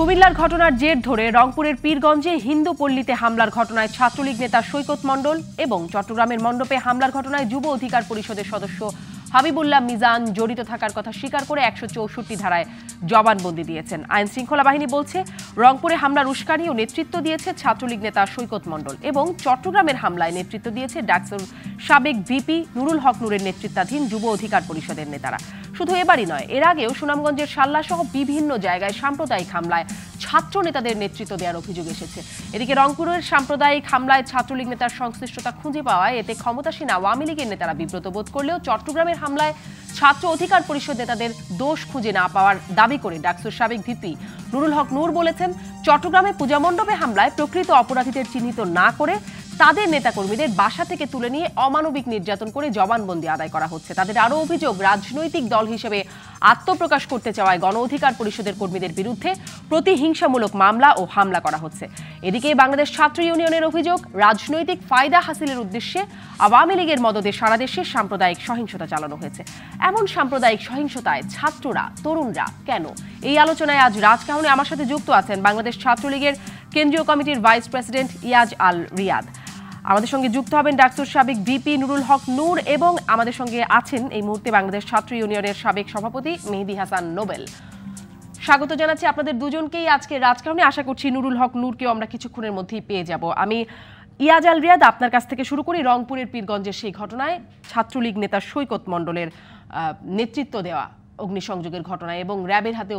কুমিল্লার ঘটনার জের ধরে রংপুরের পীরগঞ্জে হিন্দু পল্লীতে হামলার ঘটনায় ছাত্রলীগ নেতা সৈকত মণ্ডল এবং চট্টগ্রামের মণ্ডপে হামলার ঘটনায় যুব অধিকার পরিষদের সদস্য হাবিবুল্লাহ মিজান জড়িত থাকার কথা স্বীকার করে ১৬৪ ধারায় জবানবন্দি দিয়েছেন। আইন শৃঙ্খলা বাহিনী বলছে, রংপুরে হামলার উস্কানি ও নেতৃত্ব দিয়েছে ছাত্রলীগ নেতা সৈকত মণ্ডল এবং চট্টগ্রামের হামলায় নেতৃত্ব দিয়েছে ডাকসুর সাবেক ভিপি নুরুল হক নূরের নেতৃত্বাধীন যুব অধিকার পরিষদের নেতারা। শুধু এবারই নয়, এর আগেও সুনামগঞ্জের শাল্লা সহ বিভিন্ন জায়গায় সাম্প্রদায়িক হামলায় ছাত্র নেতাদের নেতৃত্ব দেওয়ার অভিযোগ এসেছে। এদিকে রংপুরের সাম্প্রদায়িক হামলায় ছাত্রলীগ নেতার সংশ্লিষ্টতা খুঁজে পাওয়ায় এতে ক্ষমতাসীন আওয়ামী লীগের নেতারা বিব্রত বোধ করলেও চট্টগ্রামের হামলায় ছাত্র অধিকার পরিষদ নেতাদের দোষ খুঁজে না পাওয়ার দাবি করে ডাকসুর সাবেক ভিপি নুরুল হক নূর বলেছেন, চট্টগ্রামে পূজা মণ্ডপে হামলায় প্রকৃত অপরাধীদের চিহ্নিত না করে তাদের নেতাকর্মীদের বাসা থেকে তুলে নিয়ে অমানবিক নির্যাতন করে জবানবন্দি আদায় করা হচ্ছে। তাদের আরও অভিযোগ, রাজনৈতিক দল হিসেবে আত্মপ্রকাশ করতে চাওয়ায় গণ অধিকার পরিষদের কর্মীদের বিরুদ্ধে প্রতিহিংসামূলক মামলা ও হামলা করা হচ্ছে। এদিকে বাংলাদেশ ছাত্র ইউনিয়নের অভিযোগ, রাজনৈতিক ফায়দা হাসিলের উদ্দেশ্যে আওয়ামী লীগের মদদে সারা দেশে সাম্প্রদায়িক সহিংসতা চালানো হয়েছে। এমন সাম্প্রদায়িক সহিংসতায় ছাত্ররা, তরুণরা কেন? এই আলোচনায় আজ রাজকাহনে আমার সাথে যুক্ত আছেন বাংলাদেশ ছাত্রলীগের কেন্দ্রীয় কমিটির ভাইস প্রেসিডেন্ট ইয়াজ আল রিয়াদ। আমাদের সঙ্গে যুক্ত হবেন ডাকসুর সাবেক ভিপি নুরুল হক নূর এবং আমাদের সঙ্গে আছেন এই মুহূর্তে বাংলাদেশ ছাত্র ইউনিয়নের সাবেক সভাপতি মেহেদী হাসান নোবেল। স্বাগত জানাচ্ছি আপনাদের দুজনকেই আজকে রাজকাহনে। আশা করছি নুরুল হক নূরকেও আমরা কিছুক্ষণের মধ্যেই পেয়ে যাব। আমি ইয়াজ আল রিয়াদ, আপনার কাছ থেকে শুরু করি। রংপুরের পীরগঞ্জের সেই ঘটনায় ছাত্রলীগ নেতা সৈকত মণ্ডলের নেতৃত্ব দেওয়া অগ্নিসংযোগের ঘটনায় এবং র্যাবের হাতে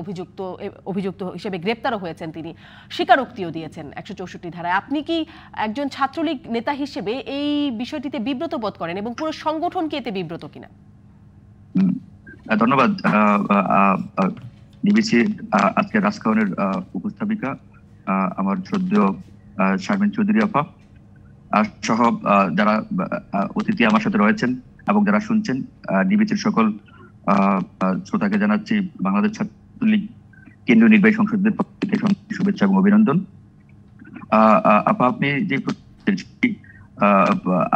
অভিযুক্ত হিসেবে গ্রেপ্তারও হয়েছেন, তিনি স্বীকারোক্তিও দিয়েছেন ১৬৪ ধারায়। আপনি কি একজন ছাত্রলীগ নেতা হিসেবে এই বিষয়টিতে বিব্রত বোধ করেন এবং পুরো সংগঠন কি এতে বিব্রত কিনা? ধন্যবাদ ডিবিসি আজকে রাজকাহনের উপস্থাপিকা আমার শ্রদ্ধেয় শারমিন চৌধুরী আপা সহ যারা অতিথি আমার সাথে রয়েছেন এবং যারা শুনছেন, ডিবিসির সকল শ্রোতাকে জানাচ্ছি বাংলাদেশ ছাত্রলীগ কেন্দ্রীয় নির্বাহী সংসদের পক্ষ থেকে শুভেচ্ছা এবং অভিনন্দন। আপা, আপনি যে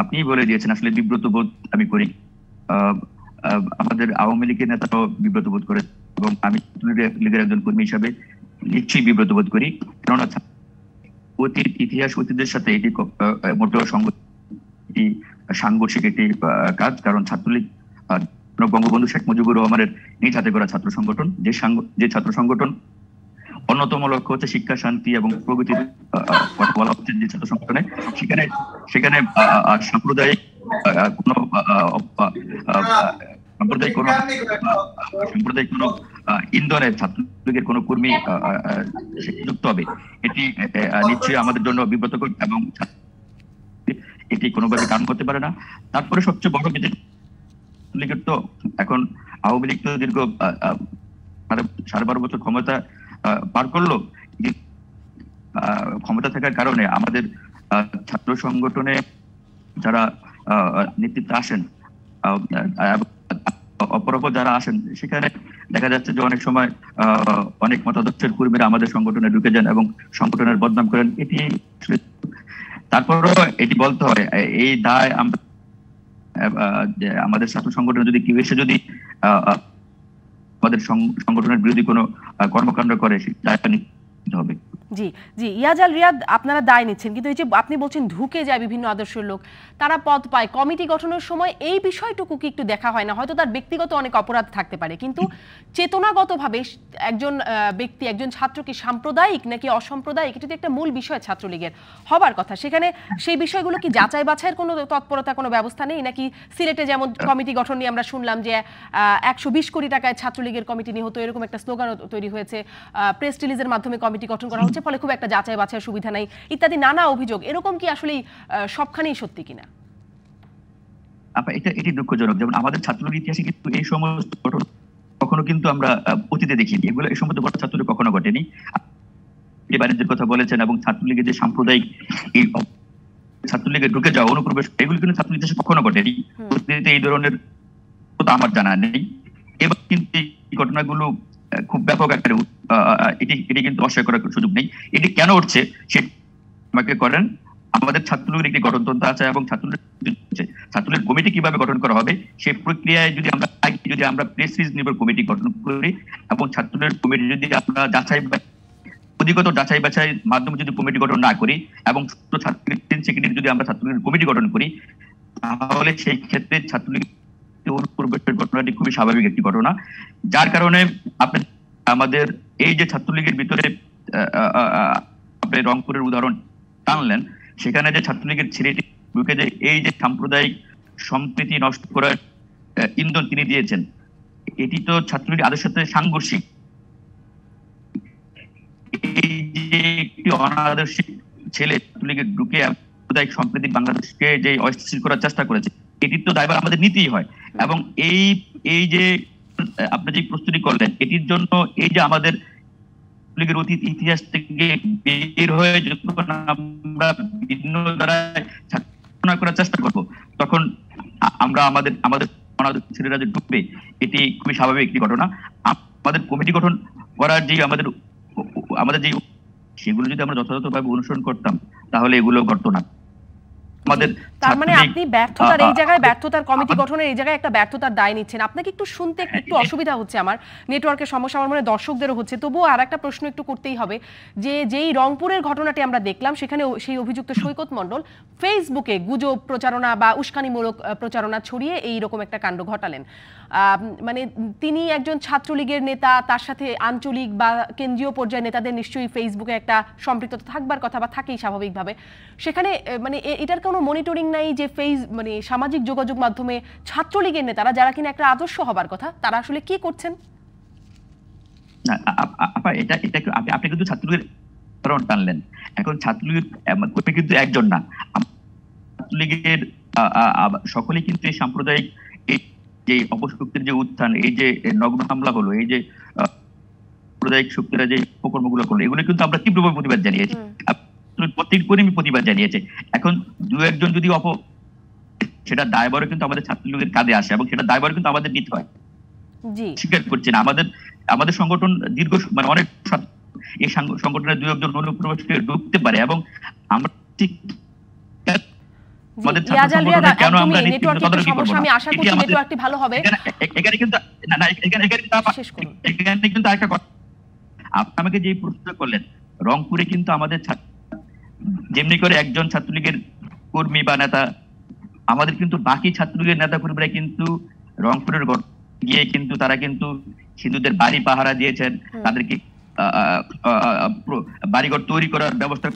আপনি বলে দিয়েছেন, আসলে বিব্রত বোধ আমি করি। আমাদের আওয়ামী লীগের নেতারাও বিব্রত বোধ করে এবং আমি লীগের একজন কর্মী হিসাবে নিশ্চয়ই বিব্রত বোধ করি, কেননা অতীত ইতিহাস অতীতের সাথে এটি মোটেও সাংঘর্ষিক একটি কাজ। কারণ ছাত্রলীগ বঙ্গবন্ধু শেখ মুজিবুর রহমানের নিজ হাতে করা ছাত্র সংগঠন, যে ছাত্র সংগঠন অন্যতম লক্ষ্য হচ্ছে শিক্ষা, শান্তি এবং প্রগতির কথা বলা হচ্ছে যে ছাত্র সংগঠনে, সেখানে সাম্প্রদায়িক কোনো ইন্ধনে ছাত্রলীগের কোনো কর্মী যুক্ত হবে, এটি নিশ্চয়ই আমাদের জন্য বিব্রতকর এবং এটি কোনোভাবে কারণ করতে পারে না। তারপরে সবচেয়ে বড় লীগের তো এখন আওয়ামী লীগ তো দীর্ঘ 12.5 বছর ক্ষমতা পার করলো। ক্ষমতা থাকার কারণে আমাদের ছাত্র সংগঠনে যারা নেতৃত্বে আসেন, অপরাপর যারা আসেন, সেখানে দেখা যাচ্ছে যে অনেক সময় অনেক মতাদর্শের কর্মীরা আমাদের সংগঠনে ঢুকে যান এবং সংগঠনের বদনাম করেন। এটি তারপরেও এটি বলতে হয়, এই দায় আমাদের ছাত্র সংগঠনে যদি কেউ এসে যদি আমাদের সংগঠনের বিরোধী কোনো কর্মকাণ্ড করে, দায়টা নিতে হবে। জি জি, ইয়াজ আল রিয়াদ, আপনারা দায় নিচ্ছেন, কিন্তু এই যে আপনি বলছেন ঢুকে যায় বিভিন্ন আদর্শের লোক, তারা পদ পায়, কমিটি গঠনের সময় এই বিষয়টুকু কি একটু দেখা হয় না? হয়তো তার ব্যক্তিগত অনেক অপরাধ থাকতে পারে, কিন্তু চেতনাগতভাবে একজন ব্যক্তি, একজন ছাত্র কি সাম্প্রদায়িক নাকি অসাম্প্রদায়িক, এটা তো একটা মূল বিষয় ছাত্রলীগের হবার কথা। সেখানে সেই বিষয়গুলো কি যাচাই বাছাইয়ের কোনো তৎপরতা, কোনো ব্যবস্থা নেই নাকি? সিলেটে যেমন কমিটি গঠন নিয়ে আমরা শুনলাম যে 120 কোটি টাকায় ছাত্রলীগের কমিটি নিহত, এরকম একটা স্লোগান তৈরি হয়েছে, প্রেস রিলিজের মাধ্যমে কমিটি গঠন করা হচ্ছে, ফলে খুব একটা যাচাই বাছাইয়ের সুবিধা নাই ইত্যাদি নানা অভিযোগ। এরকম কি আসলে সবখানেই সত্যি কিনা? এটি দুঃখজনক। যেমন আমাদের ছাত্রলীগ ইতিহাসে কিন্তু এই সমস্ত ঘটনা কখনো কিন্তু আমরা অতীতে দেখিনি, এগুলো এই সমস্ত ঘটনা ছাত্রলীগ কখনো ঘটেনি। বাণিজ্যের কথা বলেছেন এবং ছাত্রলীগের যে সাম্প্রদায়িক ছাত্রলীগে ঢুকে যাওয়া, অনুপ্রবেশ, এগুলো কিন্তু ছাত্র ইতিহাসে কখনো ঘটেনি। এই ধরনের আমার জানা নেই। এবার কিন্তু এই ঘটনাগুলো খুব ব্যাপক আকারে এটি কিন্তু অস্বীকার করার সুযোগ নেই। এটি কেন উঠছে সে আমাকে করেন। আমাদের ছাত্রলীগের একটি গঠনতন্ত্র আছে এবং ছাত্রলীগ কমিটি কিভাবে গঠন করা হবে সেই প্রক্রিয়ায় যদি আমরা প্রেস রিলিজ নির্ভর কমিটি গঠন করি এবং ছাত্রলীগ কমিটি যদি আমরা যাচাই পদ্ধতিগত যাচাই বাছাইয়ের মাধ্যমে যদি কমিটি গঠন না করি এবং ছাত্রলীগ সেকেন্ডারি যদি আমরা ছাত্রলীগের কমিটি গঠন করি, তাহলে সেই ক্ষেত্রে ছাত্রলীগ অনুপ্রবেশের ঘটনাটি খুবই স্বাভাবিক একটি ঘটনা। যার কারণে আপনি আমাদের এই যে ছাত্রলীগের ভিতরে আপনি রংপুরের উদাহরণ টানলেন, সেখানে যে ছাত্রলীগের ছেলেটি ঢুকে যে এই যে সাম্প্রদায়িক সম্প্রীতি নষ্ট করার ইন্ধন তিনি দিয়েছেন, এটি তো ছাত্রলীগের আদর্শের সাথে সাংঘর্ষিক। এই যে একটি অনাদর্শিক ছেলে ছাত্রলীগের ঢুকে সাম্প্রদায়িক সম্প্রীতি বাংলাদেশকে যে অস্থির করার চেষ্টা করেছে, এটির তো দায়ভার আমাদের নিতেই হয়। এবং এই যে আপনি যে প্রস্তুতি করলেন, এটির জন্য এই যে আমাদের লীগের অতীত ইতিহাস থেকে বের হয়ে যখন আমরা ভিন্ন ধারায় করার চেষ্টা করব, তখন আমরা আমাদের ছেলেরা যে ঢুকবে, এটি খুবই স্বাভাবিক একটি ঘটনা। আমাদের কমিটি গঠন করার যে আমাদের যে সেগুলো যদি আমরা যথাযথভাবে অনুসরণ করতাম, তাহলে এগুলো ঘটতো না। তার মানে আপনি ব্যর্থতার এই জায়গায়, ব্যর্থতার কমিটি গঠনের এই জায়গায় একটা ব্যর্থতার দায় নিচ্ছেন। আপনাকে একটু শুনতে একটু অসুবিধা হচ্ছে, আমার নেটওয়ার্কের সমস্যা, আমার মনে দর্শকদেরও হচ্ছে। তবুও আর একটা প্রশ্ন একটু করতেই হবে, যে যেই রংপুরের ঘটনাটি আমরা দেখলাম, সেখানে সেই অভিযুক্ত সৈকত মণ্ডল ফেসবুকে গুজব প্রচারণা বা উস্কানিমূলক প্রচারণা ছড়িয়ে এই রকম একটা কাণ্ড ঘটালেন। মানে তিনি একজন ছাত্রলীগের নেতা, তার সাথে আঞ্চলিক বা কেন্দ্রীয় পর্যায়ের নেতাদের নিশ্চয়ই ফেসবুকে একটা সম্পৃক্ততা থাকবার কথা বা থাকেই স্বাভাবিকভাবে। সেখানে মানে এটার কোনো মনিটরিং নাই যে মানে সামাজিক যোগাযোগ মাধ্যমে ছাত্রলীগের নেতারা, যারা কিনা একটা আদর্শ হবার কথা, তারা আসলে কি করছেন? আপনি কিন্তু ছাত্রলীগের কারণ টানলেন। এখন ছাত্রলীগের কিন্তু একজন না, ছাত্রলীগের সকলেই কিন্তু এই সাম্প্রদায়িক যে অপশক্তির যে উত্থান, এই যে নগ্ন হামলা হলো, এই যে সাম্প্রদায়িক শক্তিরা যে উপকর্মগুলো করলো, এগুলো কিন্তু আমরা তীব্রভাবে প্রতিবাদ জানিয়েছি। প্রত্যেক কর্মী প্রতিবাদ জানিয়েছে। এখন দু একজন যদি সেটা দায়ভারও কিন্তু আমাদের ছাত্রলীগের কাঁধে আসে, এবং সেটা দায়ভার কিন্তু আমাদের নিতে হয়। স্বীকার করছি না, আমাদের সংগঠন দীর্ঘ মানে অনেক এই সংগঠনের দু একজন অনুপ্রবেশকে ঢুকতে পারে, এবং আমরা ঠিক আমাকে যে প্রশ্ন করলেন, রংপুরে কিন্তু আমাদের যেমনি করে একজন ছাত্রলীগের কর্মী বা নেতা, আমাদের কিন্তু বাকি ছাত্রলীগের নেতা কর্মীরা কিন্তু রংপুরের গিয়ে কিন্তু তারা কিন্তু হিন্দুদের বাড়ি পাহারা দিয়েছেন, তাদেরকে বাড়িঘর তৈরি করার ব্যবস্থা।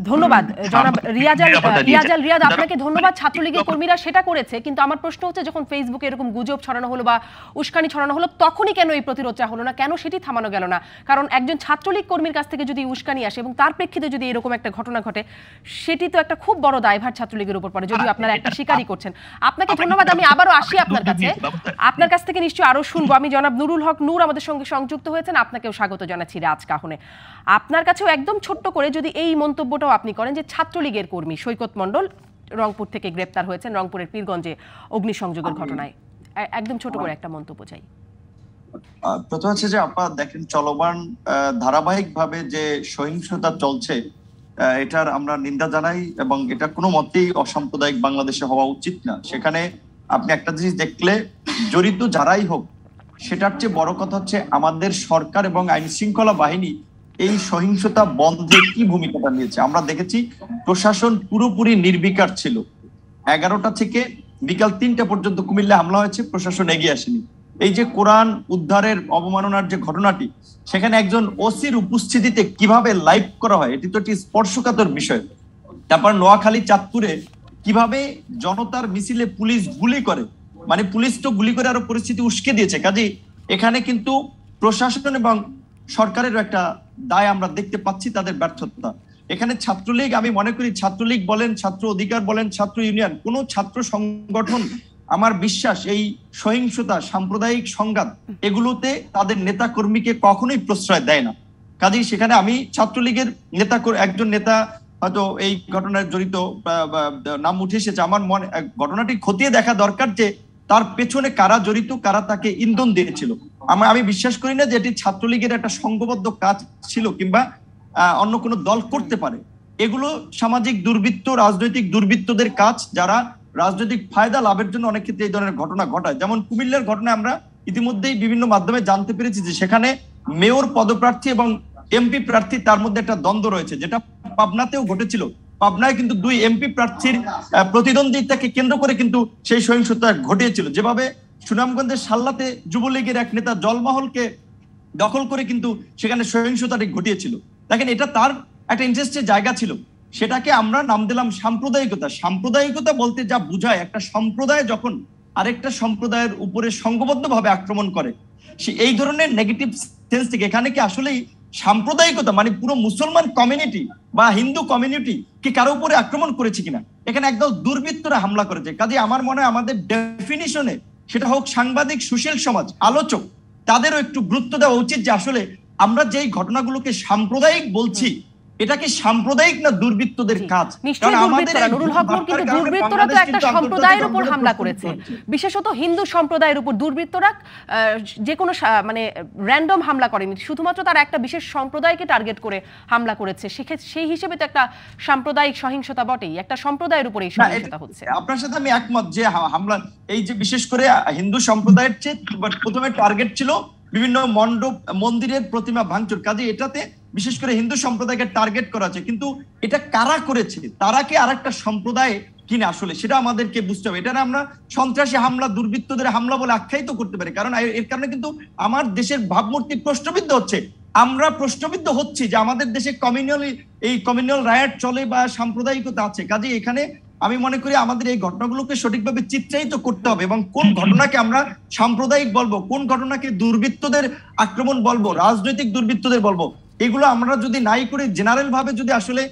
ধন্যবাদ জনাব রিয়াজ, আপনাকে ধন্যবাদ। ছাত্রলীগের কর্মীরা সেটা করেছে, কিন্তু আমার প্রশ্ন হচ্ছে, যখন ফেসবুকে এরকম গুজব ছড়ানো হলো বা উস্কানি ছড়ানো হলো, তখনই কেন এই প্রতিরোধটা হলো না? কেন সেটি থামানো গেল না? কারণ একজন ছাত্রলীগ কর্মীর কাছ থেকে যদি উস্কানি আসে এবং তার প্রেক্ষিতে যদি এরকম একটা ঘটনা ঘটে, সেটি তো একটা খুব বড় দায়ভার ছাত্রলীগের উপর পড়ে, যদিও আপনারা একটা স্বীকারই করছেন। আপনাকে ধন্যবাদ। আমি আবারও আসি আপনার কাছে, আপনার কাছ থেকে নিশ্চয়ই আরো শুনবো। আমি জনাব নুরুল হক নূর আমাদের সঙ্গে সংযুক্ত হয়েছেন, আপনাকেও স্বাগত জানাচ্ছি রাজকাহনে। আপনার কাছেও একদম ছোট্ট করে যদি এই মন্তব্যটাও আপনি করেন যে ছাত্রলীগের কর্মী সৈকত মণ্ডল রংপুর থেকে গ্রেপ্তার হয়েছেন রংপুরের পীরগঞ্জে অগ্নিসংযোগের ঘটনায়, একদম ছোট করে একটা মন্তব্য চাই। প্রথম হচ্ছে যে আপনারা দেখেন, চলমান ধারাবাহিকভাবে যে সহিংসতা চলছে, এটার আমরা নিন্দা জানাই, এবং এটা কোনো মতেই অসাম্প্রদায়িক বাংলাদেশে হওয়া উচিত না। সেখানে আপনি একটা জিনিস দেখলে, জড়িত যারাই হোক, সেটার চেয়ে বড় কথা হচ্ছে আমাদের সরকার এবং আইন শৃঙ্খলা বাহিনী এই সহিংসতা বন্ধে কি ভূমিকাটা নিয়েছে। আমরা দেখেছি প্রশাসন পুরোপুরি নির্বিকার ছিল। 11টা থেকে বিকাল 3টা পর্যন্ত কুমিল্লা হামলা হয়েছে, প্রশাসন এগিয়ে আসেনি। এই যে কোরআন উদ্ধারের অবমাননার যে ঘটনাটি, সেখানে একজন ওসির উপস্থিতিতে কিভাবে লাইভ করা হয়, এটি তো একটি স্পর্শকাতর বিষয়। তারপর নোয়াখালী চাঁদপুরে কিভাবে জনতার মিছিলে পুলিশ গুলি করে, মানে পুলিশ তো গুলি করে আরো পরিস্থিতি উস্কে দিয়েছে। কাজেই এখানে কিন্তু প্রশাসন এবং সরকারের একটা দায় আমরা দেখতে পাচ্ছি, তাদের ব্যর্থতা। এখানে ছাত্রলীগ, আমি মনে করি ছাত্রলীগ বলেন, ছাত্র অধিকার বলেন, ছাত্র ইউনিয়ন, কোন ছাত্র সংগঠন আমার বিশ্বাস এই সহিংসতা, সাম্প্রদায়িক সংঘাত এগুলোতে তাদের নেতা কর্মীকে কখনোই প্রশ্রয় দেয় না। কাজেই সেখানে আমি ছাত্রলীগের নেতা, একজন নেতা হয়তো এই ঘটনায় জড়িত নাম উঠে এসেছে, আমার মনে ঘটনাটি খতিয়ে দেখা দরকার যে তার পেছনে কারা জড়িত, কারা তাকে ইন্ধন দিয়েছিল। আমি বিশ্বাস করি না যে এটি ছাত্রলীগের একটা সংঘবদ্ধ কাজ ছিল, কিংবা অন্য কোনো দল করতে পারে। এগুলো সামাজিক দুর্বৃত্ত, রাজনৈতিক দুর্বৃত্তদের কাজ, যারা রাজনৈতিক ফায়দা লাভের জন্য অনেক ক্ষেত্রে এই ধরনের ঘটনা ঘটায়। যেমন কুমিল্লার ঘটনায় আমরা ইতিমধ্যেই বিভিন্ন মাধ্যমে জানতে পেরেছি যে সেখানে মেয়র পদপ্রার্থী এবং এমপি প্রার্থী, তার মধ্যে একটা দ্বন্দ্ব রয়েছে, যেটা পাবনাতেও ঘটেছিল। পাবনায় কিন্তু 2 এমপি প্রার্থীর প্রতিদ্বন্দ্বিতাকে কেন্দ্র করে কিন্তু সেই সহিংসতা ঘটিয়েছিল। যেভাবে সুনামগঞ্জের সাল্লাতে যুবলীগের এক নেতা জলমহলকে দখল করে কিন্তু সেখানে সহিংসতাটি ঘটিয়েছিল। দেখেন, এটা তার একটা ইন্টারেস্টের জায়গা ছিল, সেটাকে আমরা নাম দিলাম সাম্প্রদায়িকতা। সাম্প্রদায়িকতা বলতে যা বোঝায়, একটা সম্প্রদায় যখন আরেকটা সম্প্রদায়ের উপরে সংঘবদ্ধভাবে আক্রমণ করে, এই ধরনের নেগেটিভ সেন্স থেকে এখানে কি আসলেই সাম্প্রদায়িকতা মানে পুরো মুসলমান কমিউনিটি বা হিন্দু কমিউনিটি কি কারো উপরে আক্রমণ করেছে কিনা? এখানে একদল দুর্বৃত্তরা হামলা করেছে। কাজে আমার মনে হয় আমাদের ডেফিনিশনে সেটা হোক সাংবাদিক, সুশীল সমাজ, আলোচক, তাদেরও একটু গুরুত্ব দেওয়া উচিত যে আসলে আমরা যেই ঘটনাগুলোকে সাম্প্রদায়িক বলছি, এটা কি সাম্প্রদায়িক না দুর্বৃত্তদের কাজ? নিশ্চয়ই দুর্বৃত্তরা। নুরুল হক নূর, কিন্তু দুর্বৃত্তরা তো একটা সম্প্রদায়ের উপর হামলা করেছে, বিশেষত হিন্দু সম্প্রদায়ের উপর। দুর্বৃত্তরা যে কোনো মানে র্যান্ডম হামলা করেনি, শুধুমাত্র তারা একটা বিশেষ সম্প্রদায়কে টার্গেট করে হামলা করেছে। সেই হিসেবে তো একটা সাম্প্রদায়িক সহিংসতা বটেই, একটা সম্প্রদায়ের উপর এই সহিংসতা হচ্ছে। আপনার সাথে আমি একমত যে হামলা এই যে বিশেষ করে হিন্দু সম্প্রদায়ের চেয়ে প্রথমে টার্গেট ছিল বিভিন্ন মণ্ডপ, মন্দিরের প্রতিমা ভাঙচুর। কাজে এটাতে বিশেষ করে হিন্দু সম্প্রদায়কে টার্গেট করা আছে, কিন্তু এটা কারা করেছে, তারা কি আরেকটা সম্প্রদায় কিনা আসলে সেটা আমাদেরকে বুঝতে হবে। এটা আমরা সন্ত্রাসী হামলা, দুর্বৃত্তদের হামলা বলে আখ্যায়িত করতে পারি, কারণ এর কারণে কিন্তু আমার দেশের ভাবমূর্তি প্রশ্নবিদ্ধ হচ্ছে। আমরা প্রশ্নবিদ্ধ হচ্ছি যে আমাদের দেশে কমিউনাল রায়ট চলে বা সাম্প্রদায়িকতা আছে। কাজে এখানে আমি মনে করি আমাদের এই ঘটনাগুলোকে সঠিকভাবে চিত্রায়িত করতে হবে, এবং কোন ঘটনাকে আমরা সাম্প্রদায়িক বলবো, কোন ঘটনাকে দুর্বৃত্তদের আক্রমণ বলবো, রাজনৈতিক দুর্বৃত্তদের বলবো, এগুলো আমরা যদি নাই করে জেনারেল ভাবে যদি আসলে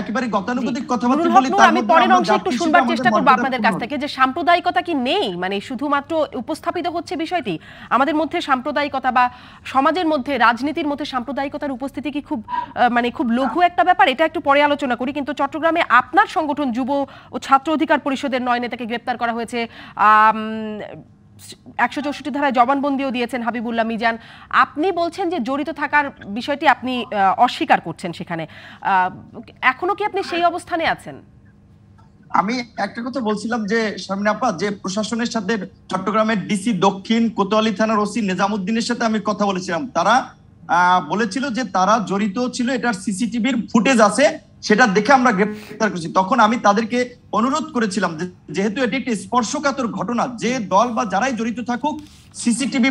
একেবারে গতানুগতিক কথাবার্তা বলি, আমি পরের অংশে একটু শুনবার চেষ্টা করব আপনাদের কাছ থেকে যে সাম্প্রদায়িকতা কি নেই, মানে শুধুমাত্র উপস্থাপিত হচ্ছে বিষয়টি। আমাদের মধ্যে সাম্প্রদায়িকতা বা সমাজের মধ্যে, রাজনীতির মধ্যে সাম্প্রদায়িকতার উপস্থিতি কি খুব লঘু একটা ব্যাপার? এটা একটু পরে আলোচনা করি। কিন্তু চট্টগ্রামে আপনার সংগঠন যুব ও ছাত্র অধিকার পরিষদের 9 নেতাকে গ্রেপ্তার করা হয়েছে। 164 ধারায় জবানবন্দিও দিয়েছেন হাবিবুল্লাহ মিজান। আপনি বলছেন যে জড়িত থাকার বিষয়টি আপনি অস্বীকার করছেন, সেখানে এখনো কি আপনি সেই অবস্থানে আছেন? আমি একটা কথা বলছিলাম যে সামনে আপা, যে প্রশাসনের সাথে চট্টগ্রামের ডিসি দক্ষিণ কোতোয়ালি থানার ওসি নিজামুদ্দিনের সাথে আমি কথা বলেছিলাম। তারা বলেছিল যে তারা জড়িত ছিল, এটার সিসিটিভির ফুটেজ আছে, সেটা দেখে আমরা গ্রেফতার করেছি। তখন আমি তাদেরকে অনুরোধ করেছিলাম যেহেতু এটি একটি স্পর্শকাতর ঘটনা, যে দল বা যারাই জড়িত থাকুক সিসিটিভি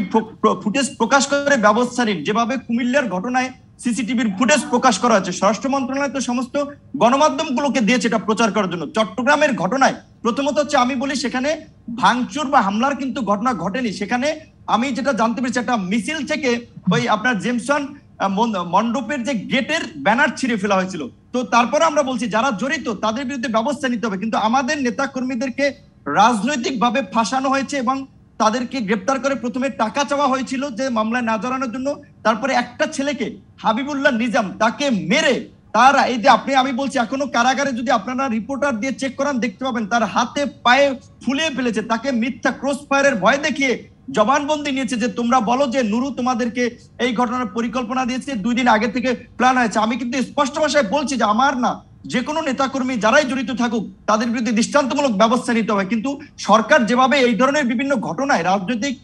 ফুটেজ প্রকাশ করে ব্যবস্থা নিন। যেভাবে কুমিল্লার ঘটনায় সিসিটিভির ফুটেজ প্রকাশ করা হয়েছে, স্বরাষ্ট্র মন্ত্রণালয় তো সমস্ত গণমাধ্যমগুলোকে দিয়েছে এটা প্রচার করার জন্য। চট্টগ্রামের ঘটনায় প্রথমত হচ্ছে আমি বলি সেখানে ভাঙচুর বা হামলার কিন্তু ঘটনা ঘটেনি। সেখানে আমি যেটা জানতে পেরেছি, একটা মিছিল থেকে ওই আপনার জেমসন মণ্ডপের যে গেটের ব্যানার ছিঁড়ে ফেলা হয়েছিল। তো তারপরে আমরা বলছি যারা জড়িত তাদের বিরুদ্ধে ব্যবস্থা নিতে হবে, কিন্তু আমাদের নেতা কর্মীদেরকে রাজনৈতিক ভাবে ফাঁসানো হয়েছে এবং তাদেরকে গ্রেপ্তার করে প্রথমে টাকা চাওয়া হয়েছিল যে মামলায় না জড়ানোর জন্য। তারপরে একটা ছেলেকে হাবিবুল্লাহ নিজাম, তাকে মেরে তারা এই যে আমি বলছি এখনো কারাগারে যদি আপনারা রিপোর্টার দিয়ে চেক করান দেখতে পাবেন তার হাতে পায়ে ফুলিয়ে ফেলেছে। তাকে মিথ্যা ক্রস ফায়ারের ভয় দেখিয়ে জবানবন্দি নিয়েছে যে তোমরা বলো যে নুরু তোমাদেরকে এই ঘটনার পরিকল্পনা দিয়েছে, 2 দিন আগে থেকে প্ল্যান হয়েছে। আমি কিন্তু স্পষ্ট ভাষায় বলছি যে আমার না, যে কোনো নেতাকর্মী যারাই জড়িত থাকুক তাদের বিরুদ্ধে দৃষ্টান্তমূলক ব্যবস্থা নিতে হবে। কিন্তু সরকার যেভাবে এই ধরনের বিভিন্ন ঘটনায় রাজনৈতিক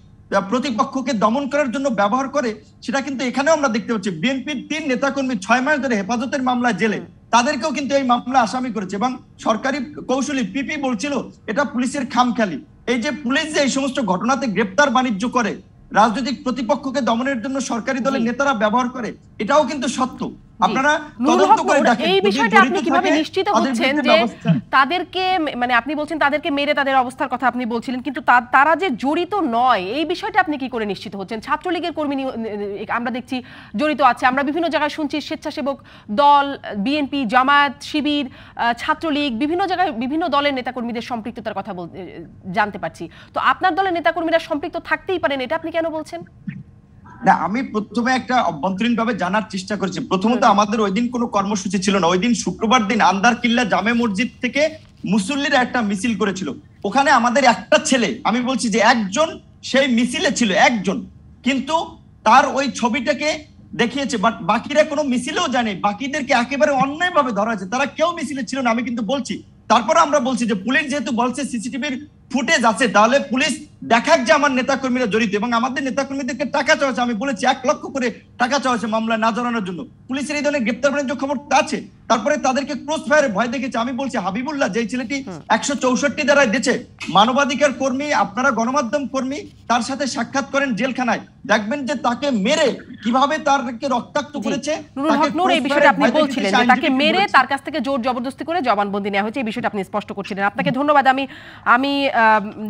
প্রতিপক্ষকে দমন করার জন্য ব্যবহার করে, সেটা কিন্তু এখানেও আমরা দেখতে পাচ্ছি। বিএনপির 3 নেতাকর্মী 6 মাস ধরে হেফাজতের মামলায় জেলে, তাদেরকেও কিন্তু এই মামলা আসামি করেছে। এবং সরকারি কৌশলী পিপি বলছিল এটা পুলিশের খামখেয়ালি। এই যে পুলিশ যে এই সমস্ত ঘটনাতে গ্রেপ্তার বাণিজ্য করে, রাজনৈতিক প্রতিপক্ষকে দমনের জন্য সরকারি দলের নেতারা ব্যবহার করে, এটাও কিন্তু সত্য। আপনারা তদন্ত করে দেখেন এই বিষয়টা আপনি কিভাবে নিশ্চিত হচ্ছেন যে তাদেরকে, মানে আপনি বলছেন তাদেরকে মেরে তাদের অবস্থার কথা আপনি বলছিলেন, কিন্তু তারা যে জড়িত নয় এই বিষয়টা আপনি কি করে নিশ্চিত হচ্ছেন? ছাত্রলীগের কর্মী আমরা দেখছি জড়িত আছে, আমরা বিভিন্ন জায়গায় শুনছি স্বেচ্ছাসেবক দল, বিএনপি, জামায়াত, শিবির, ছাত্রলীগ, বিভিন্ন জায়গায় বিভিন্ন দলের নেতাকর্মীদের সম্পৃক্ততার কথা জানতে পারছি। তো আপনার দলের নেতাকর্মীরা সম্পৃক্ত থাকতেই পারেন, এটা আপনি কেন বলছেন? না, আমি প্রথমে একটা অভ্যন্তরীণ ভাবে জানার চেষ্টা করেছি। প্রথমত আমাদের ওই দিন কোনো কর্মসূচি ছিল না। ওই দিন শুক্রবার দিন আন্দার কিল্লা জামে মসজিদ থেকে মুসল্লিরা একটা মিছিল করেছিল। ওখানে আমাদের একটা ছেলে, আমি বলছি যে একজন সেই মিছিলে ছিল, একজন, কিন্তু তার ওই ছবিটাকে দেখিয়েছে, বাট বাকিরা কোনো মিছিলেও জানে, বাকিদেরকে একেবারে অন্যায় ভাবে ধরা হয়েছে, তারা কেউ মিছিলে ছিল না। আমি কিন্তু বলছি, তারপরে আমরা বলছি যে পুলিশ যেহেতু বলছে সিসিটিভির ফুটেজ আছে, তাহলে পুলিশ দেখাক যে আমার নেতাকর্মীরা জড়িত, এবং আমাদের নেতাকর্মীদেরকে টাকা চাওয়া হয়েছে, আমি বলেছি 1 লক্ষ করে টাকা চাওয়া হয়েছে মামলায় না জড়ানোর জন্য। পুলিশের এই ধরনের গ্রেপ্তার বাণিজ্য খবর আছে। তারপরে তাদেরকে ক্রস ফায়ারে ভয় দেখেছে। আমি বলছি হাবিবুল্লাহ যে ছেলেটি 164 ধারায় দিয়েছে, মানবাধিকার কর্মী, আপনারা গণমাধ্যম কর্মী, তার সাথে সাক্ষাৎ করেন জেলখানায়, দেখবেন যে তাকে মেরে কিভাবে তারকে রক্তাক্ত করেছে। নুরুল হক নূর, এই বিষয়টা আপনি বলছিলেন যে তাকে মেরে তার কাছ থেকে জোর জবরদস্তি করে জবানবন্দি নেওয়া হয়েছে, এই বিষয়টা আপনি স্পষ্ট করছিলেন। আপনাকে ধন্যবাদ। আমি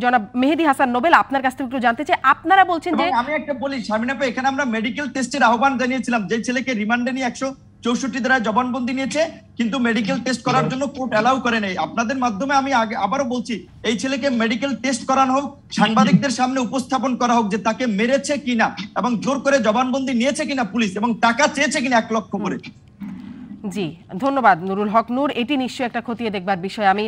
জনাব মেহেদী হাসান নোবেল আপনার কাছ থেকে একটু জানতে চাই, আপনারা বলছেন যে, আমি একটা বলি শারমিন আপা, এখানে আমরা মেডিকেল টেস্টের আহ্বান জানিয়েছিলাম, যে ছেলেকে রিমান্ডে নিয়ে 164 ধারায় জবানবন্দি নিয়েছে, কিন্তু মেডিকেল টেস্ট করার জন্য কোর্ট অ্যালাউ করে নেই। আপনাদের মাধ্যমে আমি আবারও বলছি, এই ছেলেকে মেডিকেল টেস্ট করানো হোক, সাংবাদিকদের সামনে উপস্থাপন করা হোক যে তাকে মেরেছে কিনা এবং জোর করে জবানবন্দি নিয়েছে কিনা পুলিশ, এবং টাকা চেয়েছে কিনা 1 লক্ষ করে। জি ধন্যবাদ নুরুল হক নূর, এটি নিশ্চয়ই একটা খতিয়ে দেখবার বিষয়। আমি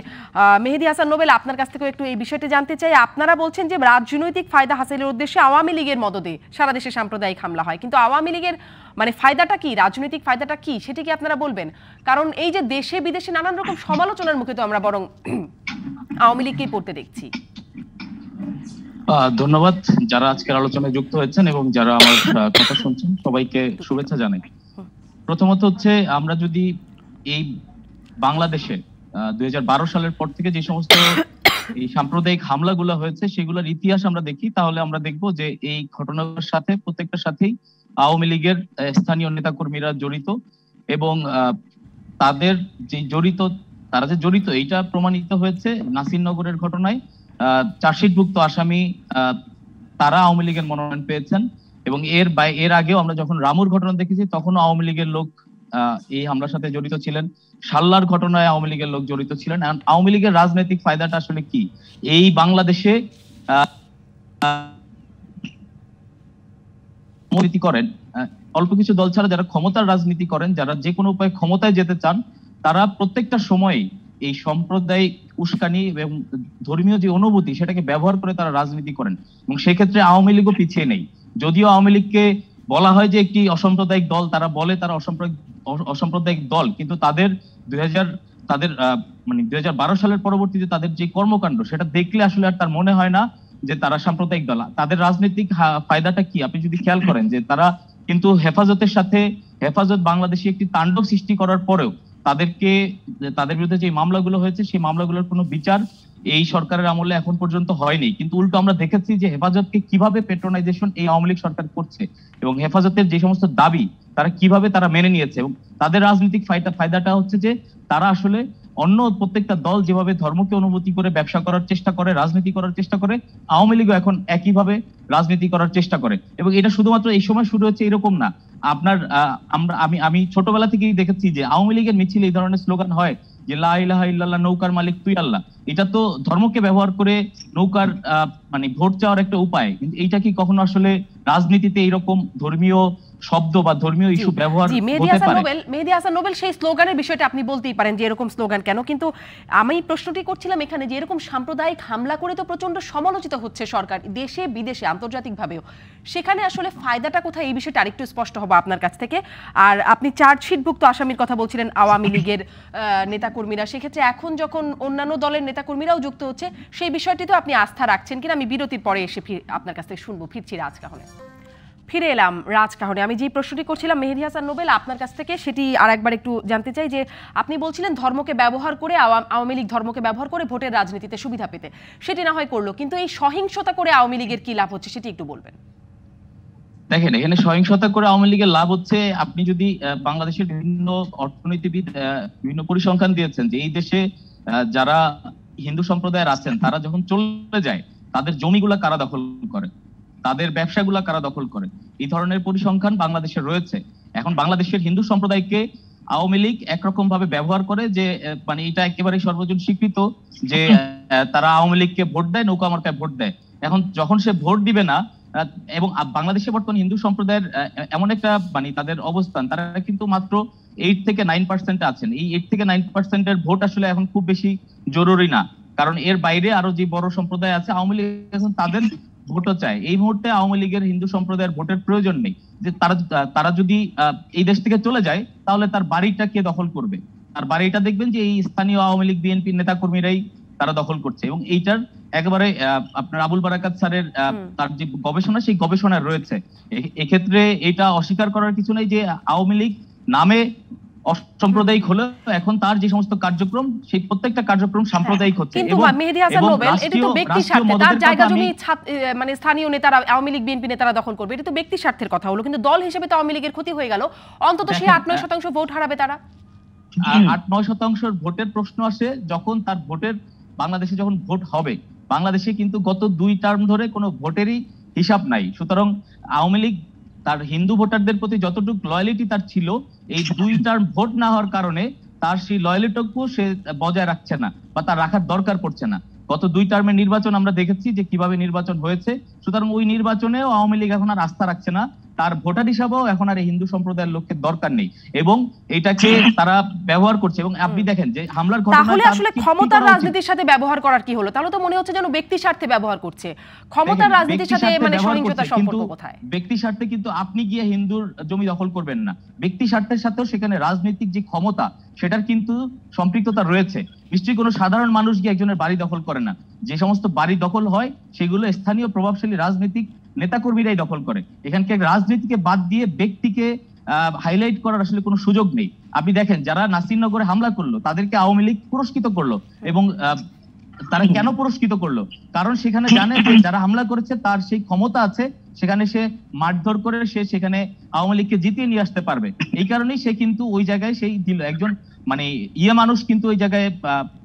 মেহেদী হাসান নোবেল আপনার কাছ থেকে একটু এই বিষয়টি জানতে চাই। আপনারা বলছেন যে রাজনৈতিক ফায়দা হাসিলের উদ্দেশ্যে আওয়ামী লীগের মদদে সারা দেশে সাম্প্রদায়িক হামলা হয়, কিন্তু আওয়ামী লীগের মানে ফায়দাটা কি, রাজনৈতিক ফায়দাটা কি, সেটি কি আপনারা বলবেন? কারণ এই যে দেশে বিদেশে নানান রকম সমালোচনার মুখে তো আমরা বরং আওয়ামী লীগকেই পড়তে দেখছি। ধন্যবাদ যারা আজকের আলোচনায় যুক্ত হয়েছেন এবং যারা আমার কথা শুনছেন, সবাইকে শুভেচ্ছা জানাই। প্রথমত হচ্ছে, আমরা যদি এই বাংলাদেশে 2012 সালের পর থেকে যে সমস্ত এই সাম্প্রদায়িক হামলাগুলো হয়েছে সেগুলোর ইতিহাস আমরা দেখি, তাহলে আমরা দেখব যে এই ঘটনার সাথে প্রত্যেকটার সাথেই আওয়ামী লীগের স্থানীয় নেতাকর্মীরা জড়িত, এবং তাদের যে তারা যে জড়িত এইটা প্রমাণিত হয়েছে নাসিরনগরের ঘটনায়। চার্জশিটভুক্ত আসামি তারা আওয়ামী লীগের মনোনয়ন পেয়েছেন, এবং এর আগেও আমরা যখন রামুর ঘটনা দেখেছি তখনও আওয়ামী লীগের লোক এই হামলার সাথে জড়িত ছিলেন। সাল্লার ঘটনায় আওয়ামী লীগের লোক জড়িত ছিলেন। আওয়ামী লীগের রাজনৈতিক ফায়দাটা আসলে কি? এই বাংলাদেশে রাজনীতি করেন অল্প কিছু দল ছাড়া যারা ক্ষমতার রাজনীতি করেন, যারা যে কোনো উপায়ে ক্ষমতায় যেতে চান, তারা প্রত্যেকটা সময় এই সাম্প্রদায়িক উস্কানি এবং ধর্মীয় যে অনুভূতি সেটাকে ব্যবহার করে তারা রাজনীতি করেন, এবং সেক্ষেত্রে আওয়ামী লীগও পিছিয়ে নেই। যদিও আওয়ামী লীগকে বলা হয় যে একটি অসাম্প্রদায়িক দল, তারা বলে তারা অসাম্প্রদায়িক দল, কিন্তু তাদের 2012 সালের পরবর্তীতে তাদের যে কর্মকাণ্ড সেটা দেখলে আসলে আর তার মনে হয় না যে তারা সাম্প্রদায়িক দল। তাদের রাজনৈতিক ফায়দাটা কি আপনি যদি খেয়াল করেন, যে তারা কিন্তু হেফাজত বাংলাদেশে একটি তাণ্ডব সৃষ্টি করার পরেও তাদের বিরুদ্ধে যে মামলাগুলো হয়েছে সেই মামলাগুলোর কোনো বিচার এই সরকারের আমলে এখন পর্যন্ত হয়নি। কিন্তু উল্টো আমরা দেখেছি যে হেফাজতকে কিভাবে পেট্রোনাইজেশন এই আওয়ামী লীগ সরকার করছে, এবং হেফাজতের যে সমস্ত দাবি তারা মেনে নিয়েছে। এবং তাদের রাজনৈতিক ফায়দাটা হচ্ছে যে তারা আসলে অন্য প্রত্যেকটা দল যেভাবে ধর্মকে অনুভূতি করে ব্যবসা করার চেষ্টা করে, রাজনীতি করার চেষ্টা করে, আওয়ামী লীগও এখন একইভাবে রাজনীতি করার চেষ্টা করে। এবং এটা শুধুমাত্র এই সময় শুরু হচ্ছে এরকম না। আমি ছোটবেলা থেকেই দেখেছি যে আওয়ামী লীগের মিছিল এই ধরনের স্লোগান হয় যে লা ইলাহা ইল্লাল্লাহ, নৌকার মালিক তুই আল্লাহ। এটা তো ধর্মকে ব্যবহার করে নৌকার মানে ভোট চাওয়ার একটা উপায়, কিন্তু এইটা কি কখনো আসলে রাজনীতিতে এইরকম ধর্মীয় শব্দ বা ধর্মীয় ইস্যু ব্যবহার হতে পারে? মেহেদী হাসান নোবেল, সেই স্লোগানের বিষয়টা আপনি বলতেই পারেন যে এরকম স্লোগান কেন, কিন্তু আমি প্রশ্নটি করছিলাম এখানে যে এরকম সাম্প্রদায়িক হামলা করে তো প্রচন্ড সমালোচিত হচ্ছে সরকার দেশে বিদেশে আন্তর্জাতিকভাবেও, সেখানে আসলে ফায়দাটা কোথায়, এই বিষয়টা আরেকটু স্পষ্ট হবে আপনার কাছ থেকে। আর আপনি চার্জশিটভুক্ত আসামির কথা বলছিলেন আওয়ামী লীগের নেতাকর্মীরা, সেক্ষেত্রে এখন যখন অন্যান্য দলের নেতাকর্মীরাও যুক্ত হচ্ছে সেই বিষয়টি তো আপনি আস্থা রাখছেন কিনা আমি বিরতির পরে এসে আপনার কাছ থেকে শুনবো। ফিরে এলাম রাজকাহনে। আমি যে প্রশ্নটি করছিলাম মেহেদী হাসান নোবেল আপনার কাছ থেকে, সেটি আরেকবার একটু জানতে চাই যে আপনি বলছিলেন ধর্মকে ব্যবহার করে আওয়ামী লীগ ধর্মকে ব্যবহার করে ভোটের রাজনীতিতে সুবিধা পেতে, সেটি না হয় করলো, কিন্তু এই সহিংসতা করে আওয়ামী লীগের কি লাভ হচ্ছে সেটি একটু বলবেন। দেখেন, এখানে সহিংসতা করে আওয়ামী লীগের লাভ হচ্ছে, আপনি যদি বাংলাদেশের বিভিন্ন অর্থনীতিবিদ বিভিন্ন পরিসংখ্যান দিয়েছেন যে এই দেশে যারা হিন্দু সম্প্রদায়ের আছেন তারা যখন চলে যায় তাদের জমিগুলা কারা দখল করে, তাদের ব্যবসাগুলা কারা দখল করে, এই ধরনের পরিসংখ্যান বাংলাদেশে রয়েছে। এখন বাংলাদেশের হিন্দু সম্প্রদায়কে আওয়ামী লীগ একরকম ভাবে ব্যবহার করে, যে মানে এটা একেবারে সর্বজন স্বীকৃত যে তারা আওয়ামী লীগকে ভোট দেয়, নৌকা মার্কায় ভোট দেয়। এখন যখন সে ভোট দিবে না, এবং বাংলাদেশে বর্তমানে হিন্দু সম্প্রদায়ের এমন একটা মানে তাদের অবস্থান, তারা কিন্তু মাত্র 8 থেকে 9% আছেন। এই 8 থেকে 9% ভোট আসলে এখন খুব বেশি জরুরি না, কারণ এর বাইরে আরো যে বড় সম্প্রদায় আছে আওয়ামী লীগ এখন তাদের ভোটও চায়। এই মুহূর্তে আওয়ামী লীগের হিন্দু সম্প্রদায়ের ভোটের প্রয়োজন নেই, যে তারা যদি এই দেশ থেকে চলে যায় তাহলে তার বাড়িটা কে দখল করবে? তার বাড়িটা দেখবেন যে এই স্থানীয় আওয়ামী লীগ বিএনপি নেতা কর্মীরাই তারা দখল করছে, এবং এইটার একেবারে আপনার আবুল বারাকাত স্যারের তার যে গবেষণা, সেই গবেষণা রয়েছে। এক্ষেত্রে এটা অস্বীকার করার কিছু নেই যে আওয়ামী লীগ নামে অসাম্প্রদায়িক হলো, এখন তার যে সমস্ত কার্যক্রম, সেই প্রত্যেকটা কার্যক্রম সাম্প্রদায়িক হচ্ছে। কিন্তু মেহেদী হাসান নোবেল, এটা তো ব্যক্তি স্বার্থে, তার জায়গা জমি মানে স্থানীয় নেতারা, আওয়ামী লীগ বিএনপি নেতারা দখল করবে, এটা তো ব্যক্তি স্বার্থের কথা হলো, কিন্তু দল হিসেবে তো আওয়ামী লীগের ক্ষতি হয়ে গেল, অন্তত সেই 8-9% ভোট হারাবে তারা। 8-9% ভোটের প্রশ্ন আসে যখন তার ভোটের, বাংলাদেশে যখন ভোট হবে, বাংলাদেশে কিন্তু গত 2 টার্ম ধরে কোনো ভোটেরই হিসাব নাই। সুতরাং আওয়ামী লীগ তার হিন্দু ভোটারদের প্রতি যতটুকু লয়ালিটি তার ছিল, এই 2 টার্ম ভোট না হওয়ার কারণে তার সেই লয়ালিটিটুকু সে বজায় রাখছে না, বা তার রাখার দরকার পড়ছে না। গত 2 টার্মের নির্বাচন আমরা দেখেছি যে কিভাবে নির্বাচন হয়েছে। সুতরাং ওই নির্বাচনেও আওয়ামী লীগ এখন আর আস্থা রাখছে না, তার ভোটার হিসাবেও এখন আর হিন্দু সম্প্রদায়ের লোকের দরকার নেই, এবং এটাকে তারা ব্যবহার করছে। এবং আপনি দেখেন যে হামলার ঘটনা, তাহলে আসলে ক্ষমতার রাজনীতির সাথে ব্যবহার করার কি হলো? তাহলে তো মনে হচ্ছে যেন ব্যক্তি স্বার্থে ব্যবহার করছে। ক্ষমতার রাজনীতির সাথে মানে সহিংসতার সম্পর্ক কোথায়? ব্যক্তি স্বার্থে কিন্তু আপনি গিয়ে হিন্দুর জমি দখল করবেন না, ব্যক্তি স্বার্থের সাথেও সেখানে রাজনৈতিক যে ক্ষমতা, সেটার কিন্তু সম্পৃক্ততা রয়েছে। নিশ্চয়ই কোনো সাধারণ মানুষ গিয়ে একজনের বাড়ি দখল করে না, যে সমস্ত বাড়ি দখল হয় সেগুলো স্থানীয় প্রভাবশালী রাজনৈতিক নেতাকর্মীরাই দখল করে। এখানকে রাজনীতিকে বাদ দিয়ে ব্যক্তিকে হাইলাইট করার আসলে কোনো সুযোগ নেই। আপনি দেখেন যারা নাসিরনগরে হামলা করলো তাদেরকে আওয়ামী লীগ পুরস্কৃত করলো, এবং তারা কেন পুরস্কৃত করলো? কারণ সেখানে জানে যে যারা হামলা করেছে তার সেই ক্ষমতা আছে, সেখানে সে মারধর করে সে সেখানে আওয়ামী লীগকে জিতিয়ে নিয়ে আসতে পারবে। এই কারণেই সে কিন্তু ওই জায়গায় সেই দিল। একজন মানে মানুষ কিন্তু ওই জায়গায়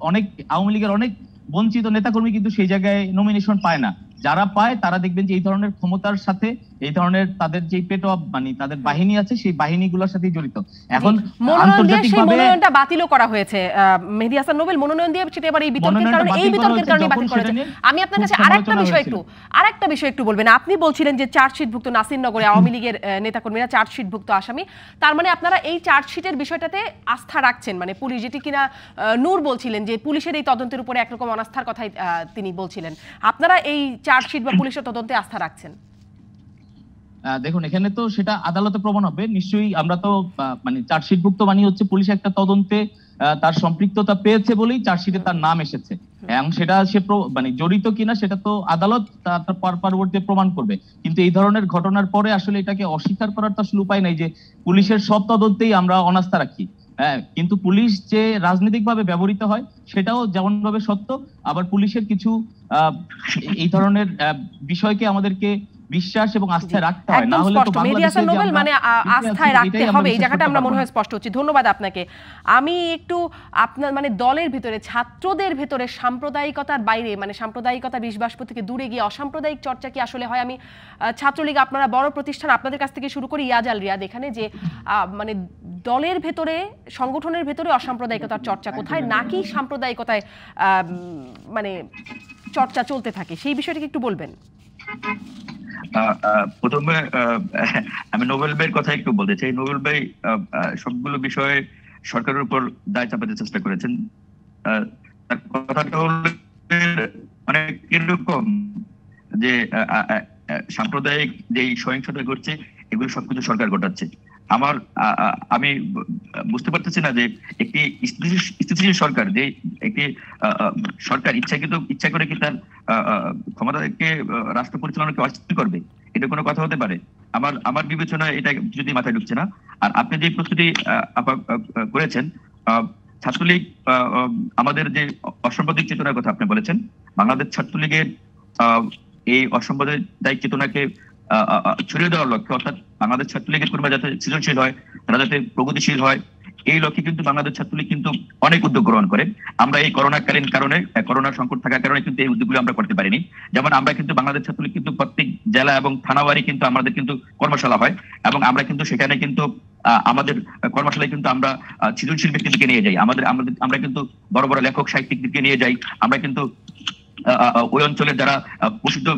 অনেক আওয়ামী লীগের অনেক বঞ্চিত নেতাকর্মী কিন্তু সেই জায়গায় নমিনেশন পায় না। যারা পায় তারা দেখবেন যে এই ধরনের ক্ষমতার সাথে, এই ধরনের তাদের যে পেটো মানে তাদের বাহিনী আছে, সেই বাহিনীগুলোর সাথেই জড়িত। এখন আন্তর্জাতিকভাবে মনোনয়নটা বাতিলও করা হয়েছে। মেহেদী হাসান নোবেল মনোনয়ন দিয়ে সেটা এবার এই বিতর্কের কারণে বাতিল করেছে। আমি আপনার কাছে আরেকটা বিষয় একটু বলবেন। আপনি বলছিলেন যে চার্জশিটভুক্ত নাসিরনগরে আওয়ামী লীগের নেতাকর্মীরা চার্জশিটভুক্ত আসামি, তার মানে আপনারা এই চার্জশিটের বিষয়টাতে আস্থা রাখছেন, মানে পুলিশ, যেটি কিনা নূর বলছিলেন যে পুলিশের এই তদন্তের উপরে একরকম অনাস্থার কথাই তিনি বলছিলেন, আপনারা এই চার্জশিট বা পুলিশের তদন্তে আস্থা রাখছেন? দেখুন, এখানে তো সেটা আদালতে প্রমাণ হবে নিশ্চয়ই। আমরা তো মানে চার্জশিটভুক্ত মানে হচ্ছে পুলিশ একটা তদন্তে তার সম্পৃক্ততা পেয়েছে বলেই চার্জশিটে তার নাম এসেছে, এবং সেটা সে মানে জড়িত কিনা সেটা তো আদালত তার পরবর্তীতে প্রমাণ করবে। কিন্তু এই ধরনের ঘটনার পরে আসলে এটাকে অস্বীকার করার তো আসলে উপায় নাই যে পুলিশের সব তদন্তেই আমরা অনাস্থা রাখি। কিন্তু পুলিশ যে রাজনৈতিকভাবে ব্যবহৃত হয় সেটাও যেমন ভাবে সত্য, আবার পুলিশের কিছু এই ধরনের বিষয়কে আমাদেরকে বিশ্বাস এবং আস্থায় রাখতে হয়, না হলে তো মেহেদী হাসান নোবেল মানে আস্থায় রাখতে হবে, এই জায়গাটা আমরা মনে হয় স্পষ্ট হচ্ছে। ধন্যবাদ আপনাকে। আমি একটু আপনার মানে দলের ভিতরে, ছাত্রদের ভিতরে সাম্প্রদায়িকতার বাইরে, মানে সাম্প্রদায়িকতা বিশ্বাস থেকে দূরে গিয়ে অসাম্প্রদায়িক চর্চা কি আসলে হয়? আমি ছাত্রলীগ, আপনারা বড় প্রতিষ্ঠান, আপনাদের কাছ থেকে শুরু করি ইয়াজ আল রিয়াদ, এখানে যে মানে দলের ভেতরে, সংগঠনের ভেতরে অসাম্প্রদায়িকতার চর্চা কোথায়, নাকি সাম্প্রদায়িকতায় মানে চর্চা চলতে থাকে, সেই বিষয়টাকে একটু বলবেন। প্রথমে আমি নোবেল ভাইয়ের কথা একটু বলতে চাই। নোবেল ভাই সবগুলো বিষয়ে সরকারের উপর দায় চাপাতে চেষ্টা করেছেন। তার কথাটা হলো মানে কিরকম যে সাম্প্রদায়িক যে সহিংসতা ঘটছে এগুলো সবকিছু সরকার ঘটাচ্ছে। আমি বুঝতে পারতেছি না যে একটি স্থিতিশীল সরকার, যে একটি সরকার ইচ্ছা করে কি তার ক্ষমতাকে রাষ্ট্র পরিচালনাকে অস্থির করবে, এটা কোনো কথা হতে পারে? আমার বিবেচনায় এটা যদি মাথায় ঢুকছে না। আর আপনি যে প্রস্তুতি করেছেন, ছাত্রলীগ আমাদের যে অসাম্প্রদায়িক চেতনার কথা আপনি বলেছেন, বাংলাদেশ ছাত্রলীগের এই অসাম্প্রদায়িক চেতনাকে ছড়িয়ে দেওয়ার লক্ষ্যে, অর্থাৎ বাংলাদেশ ছাত্রলীগের কর্মীরা যাতে সৃজনশীল হয়, তারা যাতে প্রগতিশীল হয়, এই লক্ষ্যে কিন্তু বাংলাদেশ ছাত্রলীগ কিন্তু অনেক উদ্যোগ গ্রহণ করে। আমরা এই করোনাকালীন কারণে, করোনা সংকট থাকার কারণে কিন্তু এই উদ্যোগগুলো আমরা করতে পারিনি। যেমন আমরা কিন্তু বাংলাদেশ ছাত্রলীগ কিন্তু প্রত্যেক জেলা এবং থানাওয়ারি কিন্তু আমাদের কিন্তু কর্মশালা হয়, এবং আমরা কিন্তু সেখানে কিন্তু আমাদের কর্মশালায় কিন্তু আমরা সৃজনশীল ব্যক্তিদেরকে নিয়ে যাই, আমরা কিন্তু বড় বড় লেখক সাহিত্যিকদেরকে নিয়ে যাই। আমরা কিন্তু ওই অঞ্চলের যারা প্রসিদ্ধ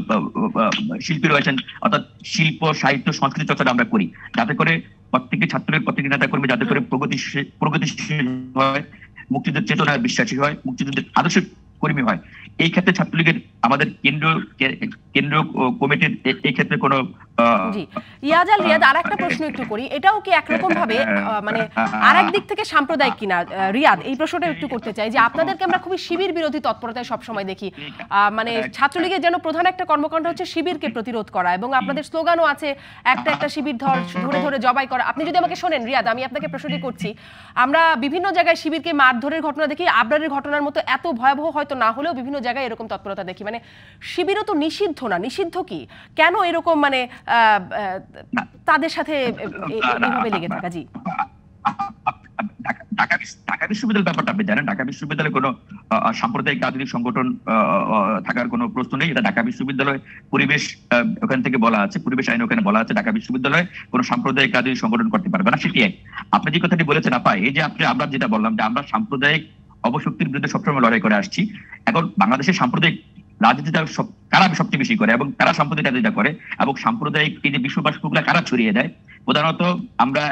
শিল্পী রয়েছেন, অর্থাৎ শিল্প, সাহিত্য, সংস্কৃতি চর্চাটা আমরা করি, যাতে করে প্রত্যেকটি ছাত্রের, প্রত্যেকটি নেতা কর্মী যাতে করে প্রগতিশীল হয়, মুক্তিযুদ্ধের চেতনায় বিশ্বাসী হয়, মুক্তিযুদ্ধের আদর্শে কর্মী হয়। এই ক্ষেত্রে ছাত্রলীগের আমাদের কেন্দ্রীয় কমিটির এই ক্ষেত্রে কোনো জি ইয়াজাল রিয়াদ আর একটা প্রশ্ন একটু করি, এটাও কি একরকম ভাবে মানে আরেক দিক থেকে সাম্প্রদায়িক কিনা? রিয়াদ এই প্রশ্নটা একটু করতে চাই যে আপনাদেরকে আমরা খুবই শিবির বিরোধী তৎপরতায় সবসময় দেখি, মানে ছাত্রলীগের যেন প্রধান একটা কর্মকাণ্ড হচ্ছে শিবিরকে প্রতিরোধ করা, এবং আপনাদের স্লোগানও আছে একটা শিবির ধরে ধরে জবাই করা। আপনি যদি আমাকে শোনেন রিয়াদ, আমি আপনাকে প্রশ্নটি করছি, আমরা বিভিন্ন জায়গায় শিবিরকে মারধরের ঘটনা দেখি, আবরারের ঘটনার মতো এত ভয়াবহ হয়তো না হলেও বিভিন্ন জায়গায় এরকম তৎপরতা দেখি। মানে শিবিরও তো নিষিদ্ধ না, নিষিদ্ধ কি কেন এরকম মানে তাদের সাথে এইভাবে লেগে থাকা? জি ঢাকা বিশ্ববিদ্যালয়ের ব্যাপারটা আপনি জানেন, ঢাকা বিশ্ববিদ্যালয়ে কোনো সাম্প্রদায়িক রাজনৈতিক সংগঠন থাকার কোনো প্রশ্ন নেই। এটা ঢাকা বিশ্ববিদ্যালয় পরিবেশ ওখান থেকে বলা আছে, পরিবেশ আইন ওখানে বলা আছে ঢাকা বিশ্ববিদ্যালয়ে কোনো সাম্প্রদায়িক রাজনৈতিক সংগঠন করতে পারবে না। সেটি এক। আপনি যে কথাটি বলেছেন আপা, এই যে আমরা যেটা বললাম যে আমরা সাম্প্রদায়িক অবশক্তির বিরুদ্ধে সবসময় লড়াই করে আসছি। এখন বাংলাদেশের সাম্প্রদায়িক রাজনীতিটা কারা সবচেয়ে বেশি করে এবং কারা সাম্প্রদায়িক রাজনীতিটা করে এবং সাম্প্রদায়িক এই যে বিশ্ববাসীগুলা কারা ছড়িয়ে দেয়, প্রধানত আমরা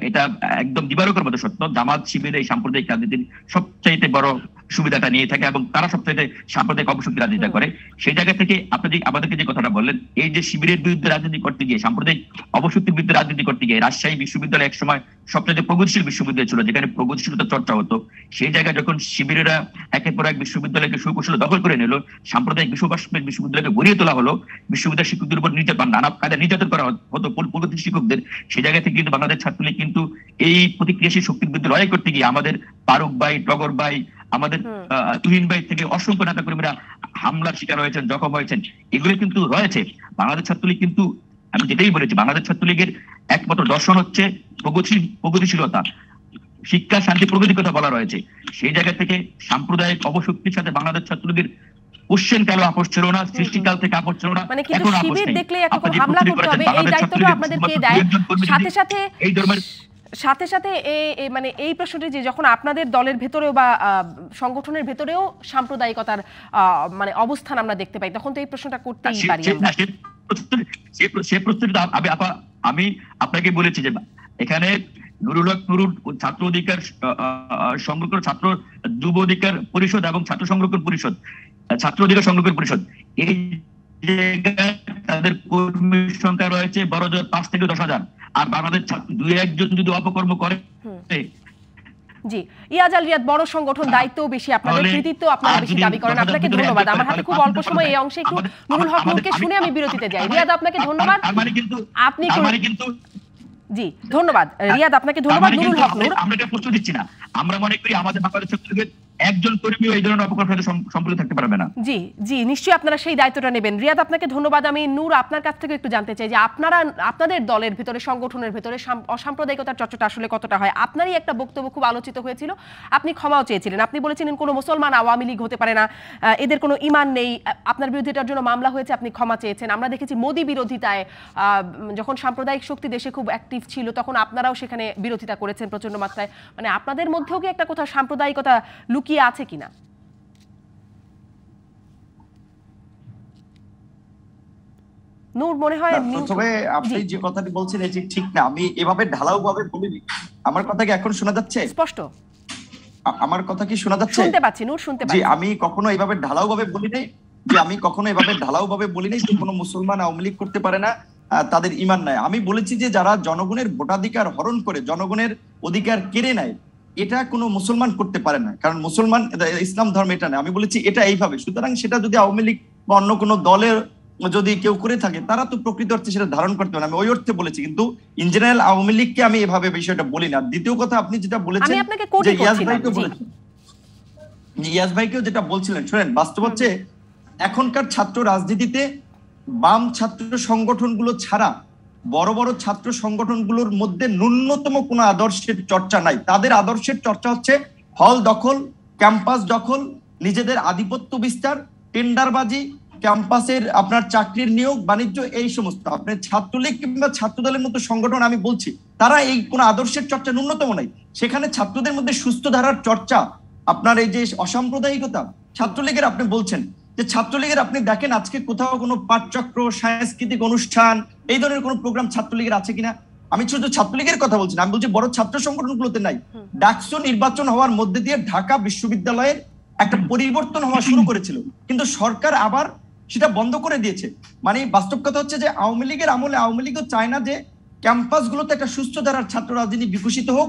এটা একদম দিবারকের মতো সত্য, জামাত শিবির এই সাম্প্রদায়িক রাজনীতির সবচাইতে বড় সুবিধাটা নিয়ে থাকে এবং তারা সবচাইতে সাম্প্রদায়িক অবশক্তি রাজনীতি করে। সেই জায়গা থেকে আপনি যে আমাদেরকে যে কথাটা বললেন, এই যে শিবিরের বিরুদ্ধে রাজনীতি করতে গিয়ে, সাম্প্রদায়িক অবশক্তির বিরুদ্ধে রাজনীতি করতে গিয়ে রাজশাহী বিশ্ববিদ্যালয় একসময় সবচেয়ে প্রগতিশীল বিশ্ববিদ্যালয় ছিল, যেখানে প্রগতিশীলতার চর্চা হতো। সেই জায়গায় যখন শিবিরেরা একের পর এক বিশ্ববিদ্যালয়কে সুকৌশলে দখল করে নিল, সাম্প্রদায়িক বিশ্ববিদ্যালয়কে গড়িয়ে তোলা হলো, বিশ্ববিদ্যালয় শিক্ষকদের উপর নানা কাজে নির্যাতন করা হতো প্রগতিশীল শিক্ষকদের। সেই জায়গা থেকে কিন্তু বাংলাদেশ ছাত্রলীগ কিন্তু এই প্রতিক্রিয়াশীল শক্তির বিরুদ্ধে লড়াই করতে গিয়ে আমাদের ফারুক ভাই, টগর ভাই, আমাদের তুহিন ভাই থেকে অসংখ্য নেতা কর্মীরা হামলার শিকার হয়েছেন, জখম হয়েছেন। এগুলো কিন্তু রয়েছে। বাংলাদেশ ছাত্রলীগ কিন্তু, আমি যেটাই বলেছি, বাংলাদেশ ছাত্রলীগের একমাত্র দর্শন হচ্ছে প্রগতিশীলতা, শিক্ষা, শান্তি, প্রগতির কথা বলা রয়েছে। সেই জায়গা থেকে সাম্প্রদায়িক অবশক্তির সাথে বাংলাদেশ ছাত্রলীগের কোশ্চেন কাল আপোষ ছিল না, সৃষ্টিকাল থেকে আপোষ ছিল না, মানে কিন্তু শিবির দেখলে এখন হামলা করতে হবে, এই দায়িত্বটা আপনাদেরকে দেয়। সাথে সাথে মানে এই প্রশ্নটি যে যখন আপনাদের দলের ভেতরেও বা সংগঠনের ভেতরেও সাম্প্রদায়িকতার মানে অবস্থান আমরা দেখতে পাই, তখন তো এই প্রশ্নটা করতেই পারি। আমি আপনাকে বলেছি যে এখানে নুরুল হক নুরুল ছাত্র অধিকার সংরক্ষণ, ছাত্র যুব অধিকার পরিষদ এবং ছাত্র সংরক্ষণ পরিষদ, ছাত্র অধিকার সংরক্ষণ পরিষদ, এই জায়গায় তাদের কর্মীর সংখ্যা রয়েছে বড় জোর 5 থেকে 10,000। আর বাংলাদেশ দুই একজন যদি অপকর্ম করে, জি ইয়াজাল রিয়াদ, বড় সংগঠন, দায়িত্ব বেশি, আপনাদের কৃতিত্ব আপনারা বেশি দাবি করেন। আপনাকে ধন্যবাদ। আমার হাতে খুব অল্প সময়, এই অংশে একটু নুরুল হক নুরকে শুনে আমি বিরতিতে যাই। রিয়াদ আপনাকে ধন্যবাদ। আপনি জি ধন্যবাদ রিয়াদ, আপনাকে ধন্যবাদ। নুরুল হক নূর, আমরা এটা প্রশ্ন দিচ্ছি না, আমরা মনে করি আমাদের বাংলাদেশ ছাত্রলীগের একজন কর্মী এই ধরনের অপকর্মের সাথে সম্পৃক্ত থাকতে পারবে না। জি জি নিশ্চয়ই আপনারা সেই দায়িত্বটা নেবেন। রিয়াদ আপনাকে ধন্যবাদ। আমি নূর আপনার কাছ থেকে একটু জানতে চাই যে আপনাদের দলের ভিতরে, সংগঠনের ভিতরে অসাম্প্রদায়িকতার চর্চাটা আসলে কতটা হয়? আপনারই একটা বক্তব্য খুব আলোচিত হয়েছিল, আপনি ক্ষমাও চেয়েছিলেন। আপনি বলেছিলেন কোনো মুসলমান আওয়ামী লীগ হতে পারে না, এদের কোনো ঈমান নেই। আপনার বিরুদ্ধে এটার জন্য মামলা হয়েছে, আপনি ক্ষমা চেয়েছেন। আমরা দেখেছি মোদি বিরোধিতায়, যখন সাম্প্রদায়িক শক্তি দেশে খুব অ্যাক্টিভ ছিল তখন আপনারাও সেখানে বিরোধিতা করেছেন প্রচন্ড মাত্রায়। মানে আপনাদের মধ্যেও কি একটা কোথাও সাম্প্রদায়িকতা লুকিয়ে আছে কিনা? নূর মনে হয় তবে আপনি যে কথাটি বলছেন এটি ঠিক না। আমি এভাবে ঢালাও ভাবে বলিনি। আমার কথা কি এখন শোনা যাচ্ছে? স্পষ্ট আমার কথা কি শোনা যাচ্ছে? শুনতে পাচ্ছি নূর, শুনতে পাচ্ছি। জি, আমি কখনো এইভাবে ঢালাও ভাবে বলি নাই যে কোনো মুসলমান আওয়ামী লীগ করতে পারে না, তাদের ঈমান নাই। আমি বলেছি যে যারা জনগণের ভোটাধিকার হরণ করে, জনগণের অধিকার কেড়ে নেয়, এটা কোনো মুসলমান করতে পারে না, কারণ মুসলমান ইসলাম ধর্ম এটা না। আমি বলেছি এটা এইভাবে। সুতরাং সেটা যদি আওয়ামী লীগ বা অন্য কোনো দলের যদি কেউ করে থাকে, তারা তো প্রকৃত অর্থে সেটা ধারণ করতে পারে। আমি ওই অর্থে বলেছি, কিন্তু ইন জেনারেল আওয়ামী লীগকে আমি এভাবে বিষয়টা বলি না। দ্বিতীয় কথা, আপনি যেটা বলেছেন যে ইয়াস ভাইকেও যেটা বলছিলেন, শুনেন, বাস্তব হচ্ছে এখনকার ছাত্র রাজনীতিতে বাম ছাত্র সংগঠনগুলো ছাড়া বড় বড় ছাত্র সংগঠনগুলোর মধ্যে ন্যূনতম কোনো আদর্শের চর্চা নাই। তাদের আদর্শের চর্চা হচ্ছে হল দখল, ক্যাম্পাস দখল, নিজেদের আধিপত্য বিস্তার, টেন্ডারবাজি, ক্যাম্পাসের আপনার চাকরির নিয়োগ, বাণিজ্য, এই সমস্ত। আপনার ছাত্রলীগ কিংবা ছাত্রদলের মতো সংগঠন আমি বলছি, তারা এই কোনো আদর্শের চর্চা ন্যূনতম নাই। সেখানে ছাত্রদের মধ্যে সুস্থ ধারার চর্চা, আপনার এই যে অসাম্প্রদায়িকতা, ছাত্রলীগের আপনি বলছেন যে ছাত্রলীগের আপনি দেখেন আজকে কোথাও কোনো পাঠচক্র, সাংস্কৃতিক অনুষ্ঠান, এই ধরনের কোনো প্রোগ্রাম ছাত্রলীগের আছে কিনা? আমি শুধু ছাত্রলীগের কথা বলছি না, আমি বলছি বড় ছাত্র সংগঠনগুলোতে নাই। ডাকসু নির্বাচন হওয়ার মধ্যে দিয়ে ঢাকা বিশ্ববিদ্যালয়ের একটা পরিবর্তন হওয়া শুরু করেছিল, কিন্তু সরকার আবার সেটা বন্ধ করে দিয়েছে। মানে বাস্তব কথা হচ্ছে যে আওয়ামী লীগের আমলে আওয়ামী লীগও চায় না যে ক্যাম্পাসগুলোতে একটা সুস্থ ধারার ছাত্র রাজনীতি বিকশিত হোক।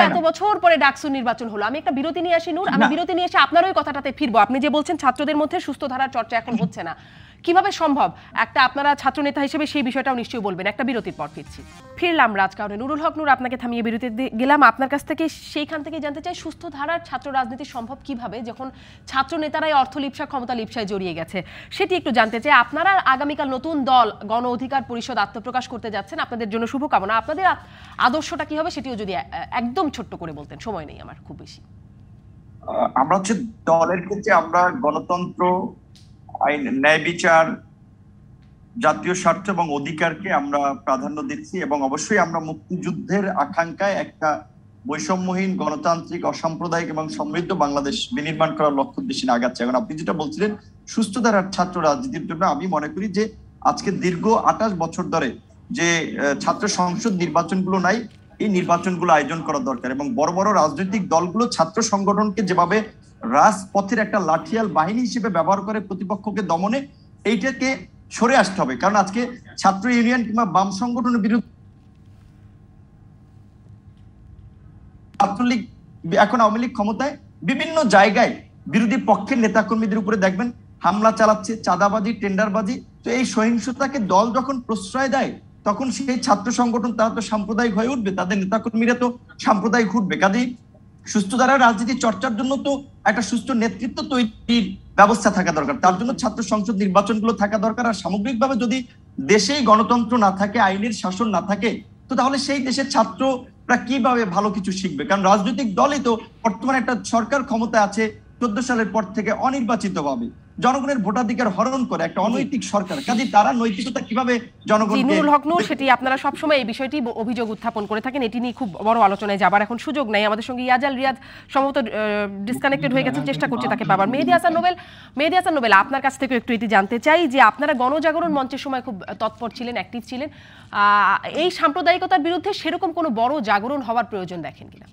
এত বছর পরে ডাকসু নির্বাচন হলো। আমি একটা বিরতি নিয়ে আসি নূর, আমি বিরতি নিয়ে এসে আপনার ওই কথাটাতে ফিরবো। আপনি যে বলছেন ছাত্রদের মধ্যে সুস্থ ধারার চর্চা এখন হচ্ছে না, কিভাবে সম্ভব? একটা আপনারা ছাত্র নেতা হিসেবে সেই বিষয়টাও নিশ্চয়ই বলবেন। একটা বিরতির পর ফিরলাম রাজকারণে। নুরুল হক নূর, আপনাকে থামিয়ে বিরতিতে গেলাম। আপনার কাছ থেকে সেইখান থেকে জানতে চাই সুস্থ ধারার ছাত্র রাজনীতি সম্ভব কিভাবে, যখন ছাত্র নেতারাই অর্থ লিপ্সা, ক্ষমতা লিপ্সায় জড়িয়ে গেছে, সেটি একটু জানতে চাই। আপনারা আগামীকাল নতুন দল গণ অধিকার পরিষদ আত্মপ্রকাশ করতে যাচ্ছেন, আপনাদের জন্য শুভকামনা। আপনাদের আদর্শটা কি হবে সেটিও যদি একদম ছোট্ট করে বলতেন, সময় নেই আমার খুব বেশি। আমরা হচ্ছে দলের ক্ষেত্রে আমরা গণতন্ত্র, আইন, ন্যায় বিচার, জাতীয় স্বার্থ এবং অধিকারকে আমরা প্রাধান্য দিচ্ছি, এবং অবশ্যই আমরা মুক্তিযুদ্ধের আকাঙ্ক্ষায় একটা বৈষম্যহীন, গণতান্ত্রিক, অসাম্প্রদায়িক এবং সমৃদ্ধ বাংলাদেশ বিনির্মাণ করার লক্ষ্য উদ্দেশ্যে আগাচ্ছে। এখন আপনি যেটা বলছিলেন সুস্থ ধারার ছাত্র রাজনীতির জন্য, আমি মনে করি যে আজকে দীর্ঘ 28 বছর ধরে যে ছাত্র সংসদ নির্বাচনগুলো নাই, এই নির্বাচনগুলো আয়োজন করা দরকার, এবং বড় বড় রাজনৈতিক দলগুলো ছাত্র সংগঠনকে যেভাবে রাজপথের একটা লাঠিয়াল বাহিনী হিসেবে ব্যবহার করে প্রতিপক্ষকে দমনে, এইটাকে সরে আসতে হবে। কারণ আজকে ছাত্র ইউনিয়ন কিংবা বাম সংগঠনের বিরুদ্ধে ছাত্রলীগ, এখন আওয়ামী লীগ ক্ষমতায়, বিভিন্ন জায়গায় বিরোধী পক্ষের নেতাকর্মীদের উপরে দেখবেন হামলা চালাচ্ছে, চাঁদাবাজি, টেন্ডারবাজি। তো এই সহিংসতাকে দল যখন প্রশ্রয় দেয়, তখন সেই ছাত্র সংগঠন তারা তো সাম্প্রদায়িক হয়ে উঠবে, তাদের নেতাকর্মীরা তো সাম্প্রদায়িক উঠবে। কাজেই সুস্থ ধারার রাজনীতি চর্চার জন্য তো একটা সুস্থ নেতৃত্ব তৈরির ব্যবস্থা থাকা দরকার, তার জন্য ছাত্র সংসদ নির্বাচনগুলো থাকা দরকার। আর সামগ্রিকভাবে যদি দেশেই গণতন্ত্র না থাকে, আইনের শাসন না থাকে, তো তাহলে সেই দেশের ছাত্ররা কিভাবে ভালো কিছু শিখবে? কারণ রাজনৈতিক দলই তো বর্তমানে একটা সরকার ক্ষমতায় আছে 14 সালের পর থেকে অনির্বাচিত ভাবে, জনগণের ভোটাধিকার হরণ করে একটা অনৈতিক সরকার। কাজে তারা নৈতিকতা কিভাবে জনগণকে। নুরুল হক নূর, সেটি আপনারা সবসময় এই বিষয়টি অভিযোগ উত্থাপন করে থাকেন, এটি নিয়ে খুব বড় আলোচনায় যাবার এখন সুযোগ নাই। আমাদের সঙ্গে ইয়াজাল রিয়াজ সম্ভবত ডিসকানেক্টেড হয়ে গেছেন, চেষ্টা করছে তাকে পাবার। মেহেদী হাসান নোবেল, আপনার কাছ থেকে একটু এটি জানতে চাই যে আপনারা গণজাগরণ মঞ্চের সময় খুব তৎপর ছিলেন, অ্যাক্টিভ ছিলেন, এই সাম্প্রদায়িকতার বিরুদ্ধে সেরকম কোনো বড় জাগরণ হওয়ার প্রয়োজন দেখেন কিনা?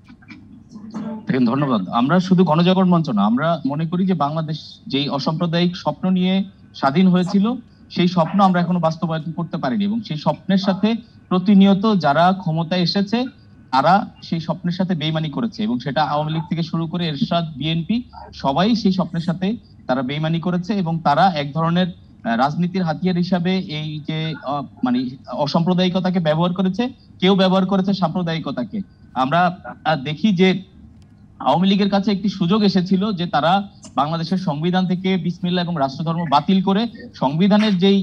দেখেন, ধন্যবাদ। আমরা শুধু গণজাগরণ মঞ্চ না, আমরা মনে করি যে বাংলাদেশ যেই অসাম্প্রদায়িক স্বপ্ন নিয়ে স্বাধীন হয়েছিল, সেই স্বপ্ন আমরা এখনো বাস্তবায়ন করতে পারিনি, এবং সেই স্বপ্নের সাথে প্রতিনিয়ত যারা ক্ষমতায় এসেছে তারা সেই স্বপ্নের সাথে বেইমানি করেছে, এবং সেটা আওয়ামী লীগ থেকে শুরু করে এরশাদ, বিএনপি, সবাই সেই স্বপ্নের সাথে তারা বেইমানি করেছে, এবং তারা এক ধরনের রাজনীতির হাতিয়ার হিসাবে এই যে মানে অসাম্প্রদায়িকতাকে ব্যবহার করেছে, কেউ ব্যবহার করেছে সাম্প্রদায়িকতাকে। আমরা দেখি যে আওয়ামী লীগের কাছে একটি সুযোগ এসেছিল যে তারা বাংলাদেশের সংবিধান থেকে বিসমিল্লাহ এবং রাষ্ট্রধর্ম বাতিল করে সংবিধানের যেই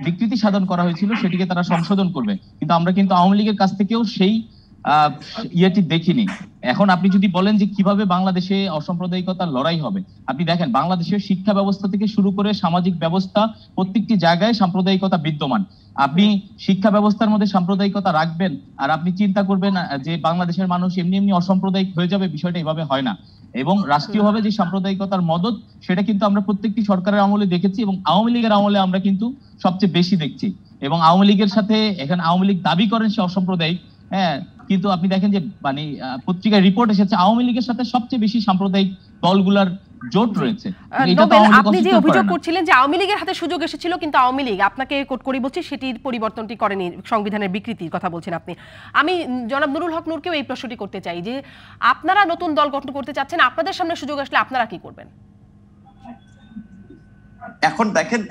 বিকৃতি সাধন করা হয়েছিল সেটিকে তারা সংশোধন করবে, কিন্তু আমরা কিন্তু আওয়ামী লীগের কাছ থেকেও সেই ইয়েটি দেখিনি। এখন আপনি যদি বলেন যে কিভাবে বাংলাদেশে অসাম্প্রদায়িকতার লড়াই হবে, আপনি দেখেন বাংলাদেশের শিক্ষা ব্যবস্থা থেকে শুরু করে সামাজিক ব্যবস্থা, প্রত্যেকটি জায়গায় সাম্প্রদায়িকতা বিদ্যমান। আপনি শিক্ষা ব্যবস্থার মধ্যে সাম্প্রদায়িকতা রাখবেন আর আপনি চিন্তা করবেন যে বাংলাদেশের মানুষ এমনি এমনি অসাম্প্রদায়িক হয়ে যাবে, বিষয়টা এভাবে হয় না। এবং রাষ্ট্রীয়ভাবে যে সাম্প্রদায়িকতার মদত, সেটা কিন্তু আমরা প্রত্যেকটি সরকারের আমলে দেখেছি, এবং আওয়ামী লীগের আমলে আমরা কিন্তু সবচেয়ে বেশি দেখছি। এবং আওয়ামী লীগের সাথে এখানে আওয়ামী লীগ দাবি করেন সে অসাম্প্রদায়িক, হ্যাঁ, কিন্তু আপনি দেখেন যে মানে পত্রিকায় রিপোর্ট এসেছে আওয়ামী লীগের সাথে সবচেয়ে বেশি সাম্প্রদায়িক দলগুলার জোট রয়েছে। আপনি যে অভিযোগ করছিলেন যে আওয়ামী লীগের হাতে সুযোগ এসেছিল, কিন্তু আওয়ামী লীগ, আপনাকে কোট করে বলছি, সেটির পরিবর্তনটি করেনি, সংবিধানের বিকৃতির কথা বলছেন আপনি। আমি জনাব নুরুল হক নূরকেও এই প্রশ্নটি করতে চাই যে আপনারা নতুন দল গঠন করতে চাচ্ছেন, আপনাদের সামনে সুযোগ আসলে আপনারা কি করবেন? এখন দেখেন,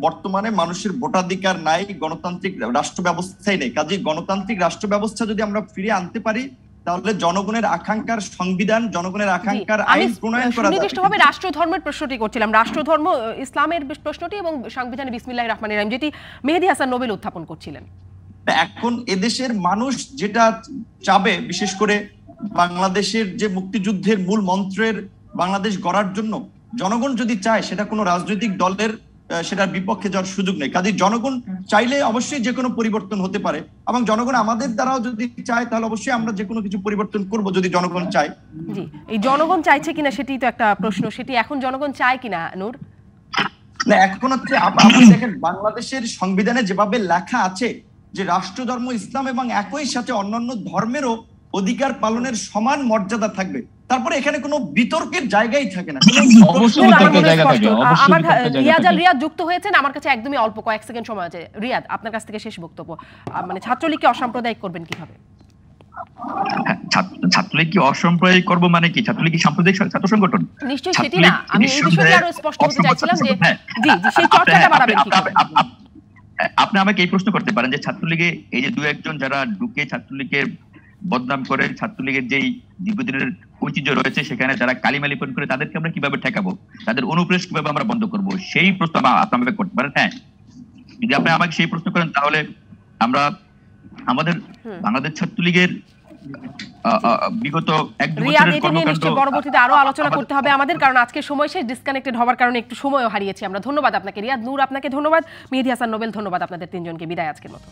বর্তমানে মানুষের ভোটাধিকার নাই, গণতান্ত্রিক রাষ্ট্র ব্যবস্থাই নেই। কাজে গণতান্ত্রিক রাষ্ট্র ব্যবস্থা যদি আমরা ফিরিয়ে আনতে পারি, তাহলে জনগণের আকাঙ্ক্ষার সংবিধান, জনগণের আকাঙ্ক্ষার আইন প্রণয়ন করা যাবে। নির্দিষ্টভাবে রাষ্ট্রধর্মের প্রশ্নটি করছিলাম, রাষ্ট্রধর্ম ইসলামের প্রশ্নটি এবং সংবিধানে বিসমিল্লাহির রহমানির রহিম, যেটি মেহেদী হাসান নোবেল উত্থাপন করছিলেন। এখন এদেশের মানুষ যেটা চাবে, বিশেষ করে বাংলাদেশের যে মুক্তিযুদ্ধের মূল মন্ত্রের বাংলাদেশ গড়ার জন্য জনগণ যদি চায়, সেটা কোনো রাজনৈতিক দলের সেটার বিপক্ষে যাওয়ার সুযোগ নেই। কাজে জনগণ চাইলে অবশ্যই যে কোনো পরিবর্তন হতে পারে, এবং জনগণ আমাদের দ্বারাও যদি চায়, তাহলে অবশ্যই আমরা যে কোনো কিছু পরিবর্তন করব যদি জনগণ চায়। জি, এই জনগণ চাইছে কিনা সেটি তো একটা প্রশ্ন, সেটি এখন জনগণ চায় কিনা নূর? না, এখন হচ্ছে আপনি দেখেন বাংলাদেশের সংবিধানে যেভাবে লেখা আছে যে রাষ্ট্রধর্ম ইসলাম, এবং একই সাথে অন্যান্য ধর্মেরও অধিকার পালনের সমান মর্যাদা থাকবে, তারপরে এখানে কোনো বিতর্কের জায়গাই থাকে না। অবশ্যই বিতর্কের জায়গা থাকে, অবশ্যই আমার বিতর্কের জায়গা রিয়াজ থাকে। রিয়াদ যুক্ত হয়েছেন আমার কাছে একদমই অল্প কয়েক সেকেন্ড সময় আছে। রিয়াদ, আপনার কাছ থেকে শেষ বক্তব্য। মানে ছাত্রলীগকে অসাম্প্রদায়িক করবেন কিভাবে? ছাত্রলীগ কি অসাম্প্রদায়িক করবো মানে কি? ছাত্রলীগ কি সাম্প্রদায়িক ছাত্র সংগঠন? নিশ্চয়ই সেটি না, আমি এই বিষয়টি আরো স্পষ্ট হতে চাইছিলাম যে জি জি সেই আপনি চর্চাটা বাড়াবেন কি করে? আপনি আমাকে এই প্রশ্ন করতে পারেন যে ছাত্রলীগে এই যে দু একজন যারা ঢুকে ছাত্রলীগের বদনাম করে, ছাত্রলীগের যেই দীর্ঘদিনের ঐতিহ্য রয়েছে সেখানে যারা কালিমা লিপন করে, তাদেরকে আমরা কিভাবে ঠেকাবো, তাদের অনুপ্রেশ কিভাবে আমরা বন্ধ করব, সেই প্রশ্ন আপনি আমাকে করতে পারেন। হ্যাঁ, যদি আপনি আমাকে সেই প্রশ্ন করেন তাহলে আমরা আমাদের বাংলাদেশ ছাত্রলীগের বিগত এক দুই রিয়াদ, বছরের এটা নিয়ে কর্মকাণ্ড নিশ্চয়ই পরবর্তীতে আরো আলোচনা করতে হবে আমাদের, কারণ আজকে সময় শেষ, ডিসকানেক্টেড হওয়ার কারণে একটু সময়ও হারিয়েছি আমরা। ধন্যবাদ আপনাকে রিয়াদ। নূর আপনাকে ধন্যবাদ, মেহেদী হাসান নোবেল ধন্যবাদ, আপনাদের তিনজনকে। বিদায় আজকের মতো।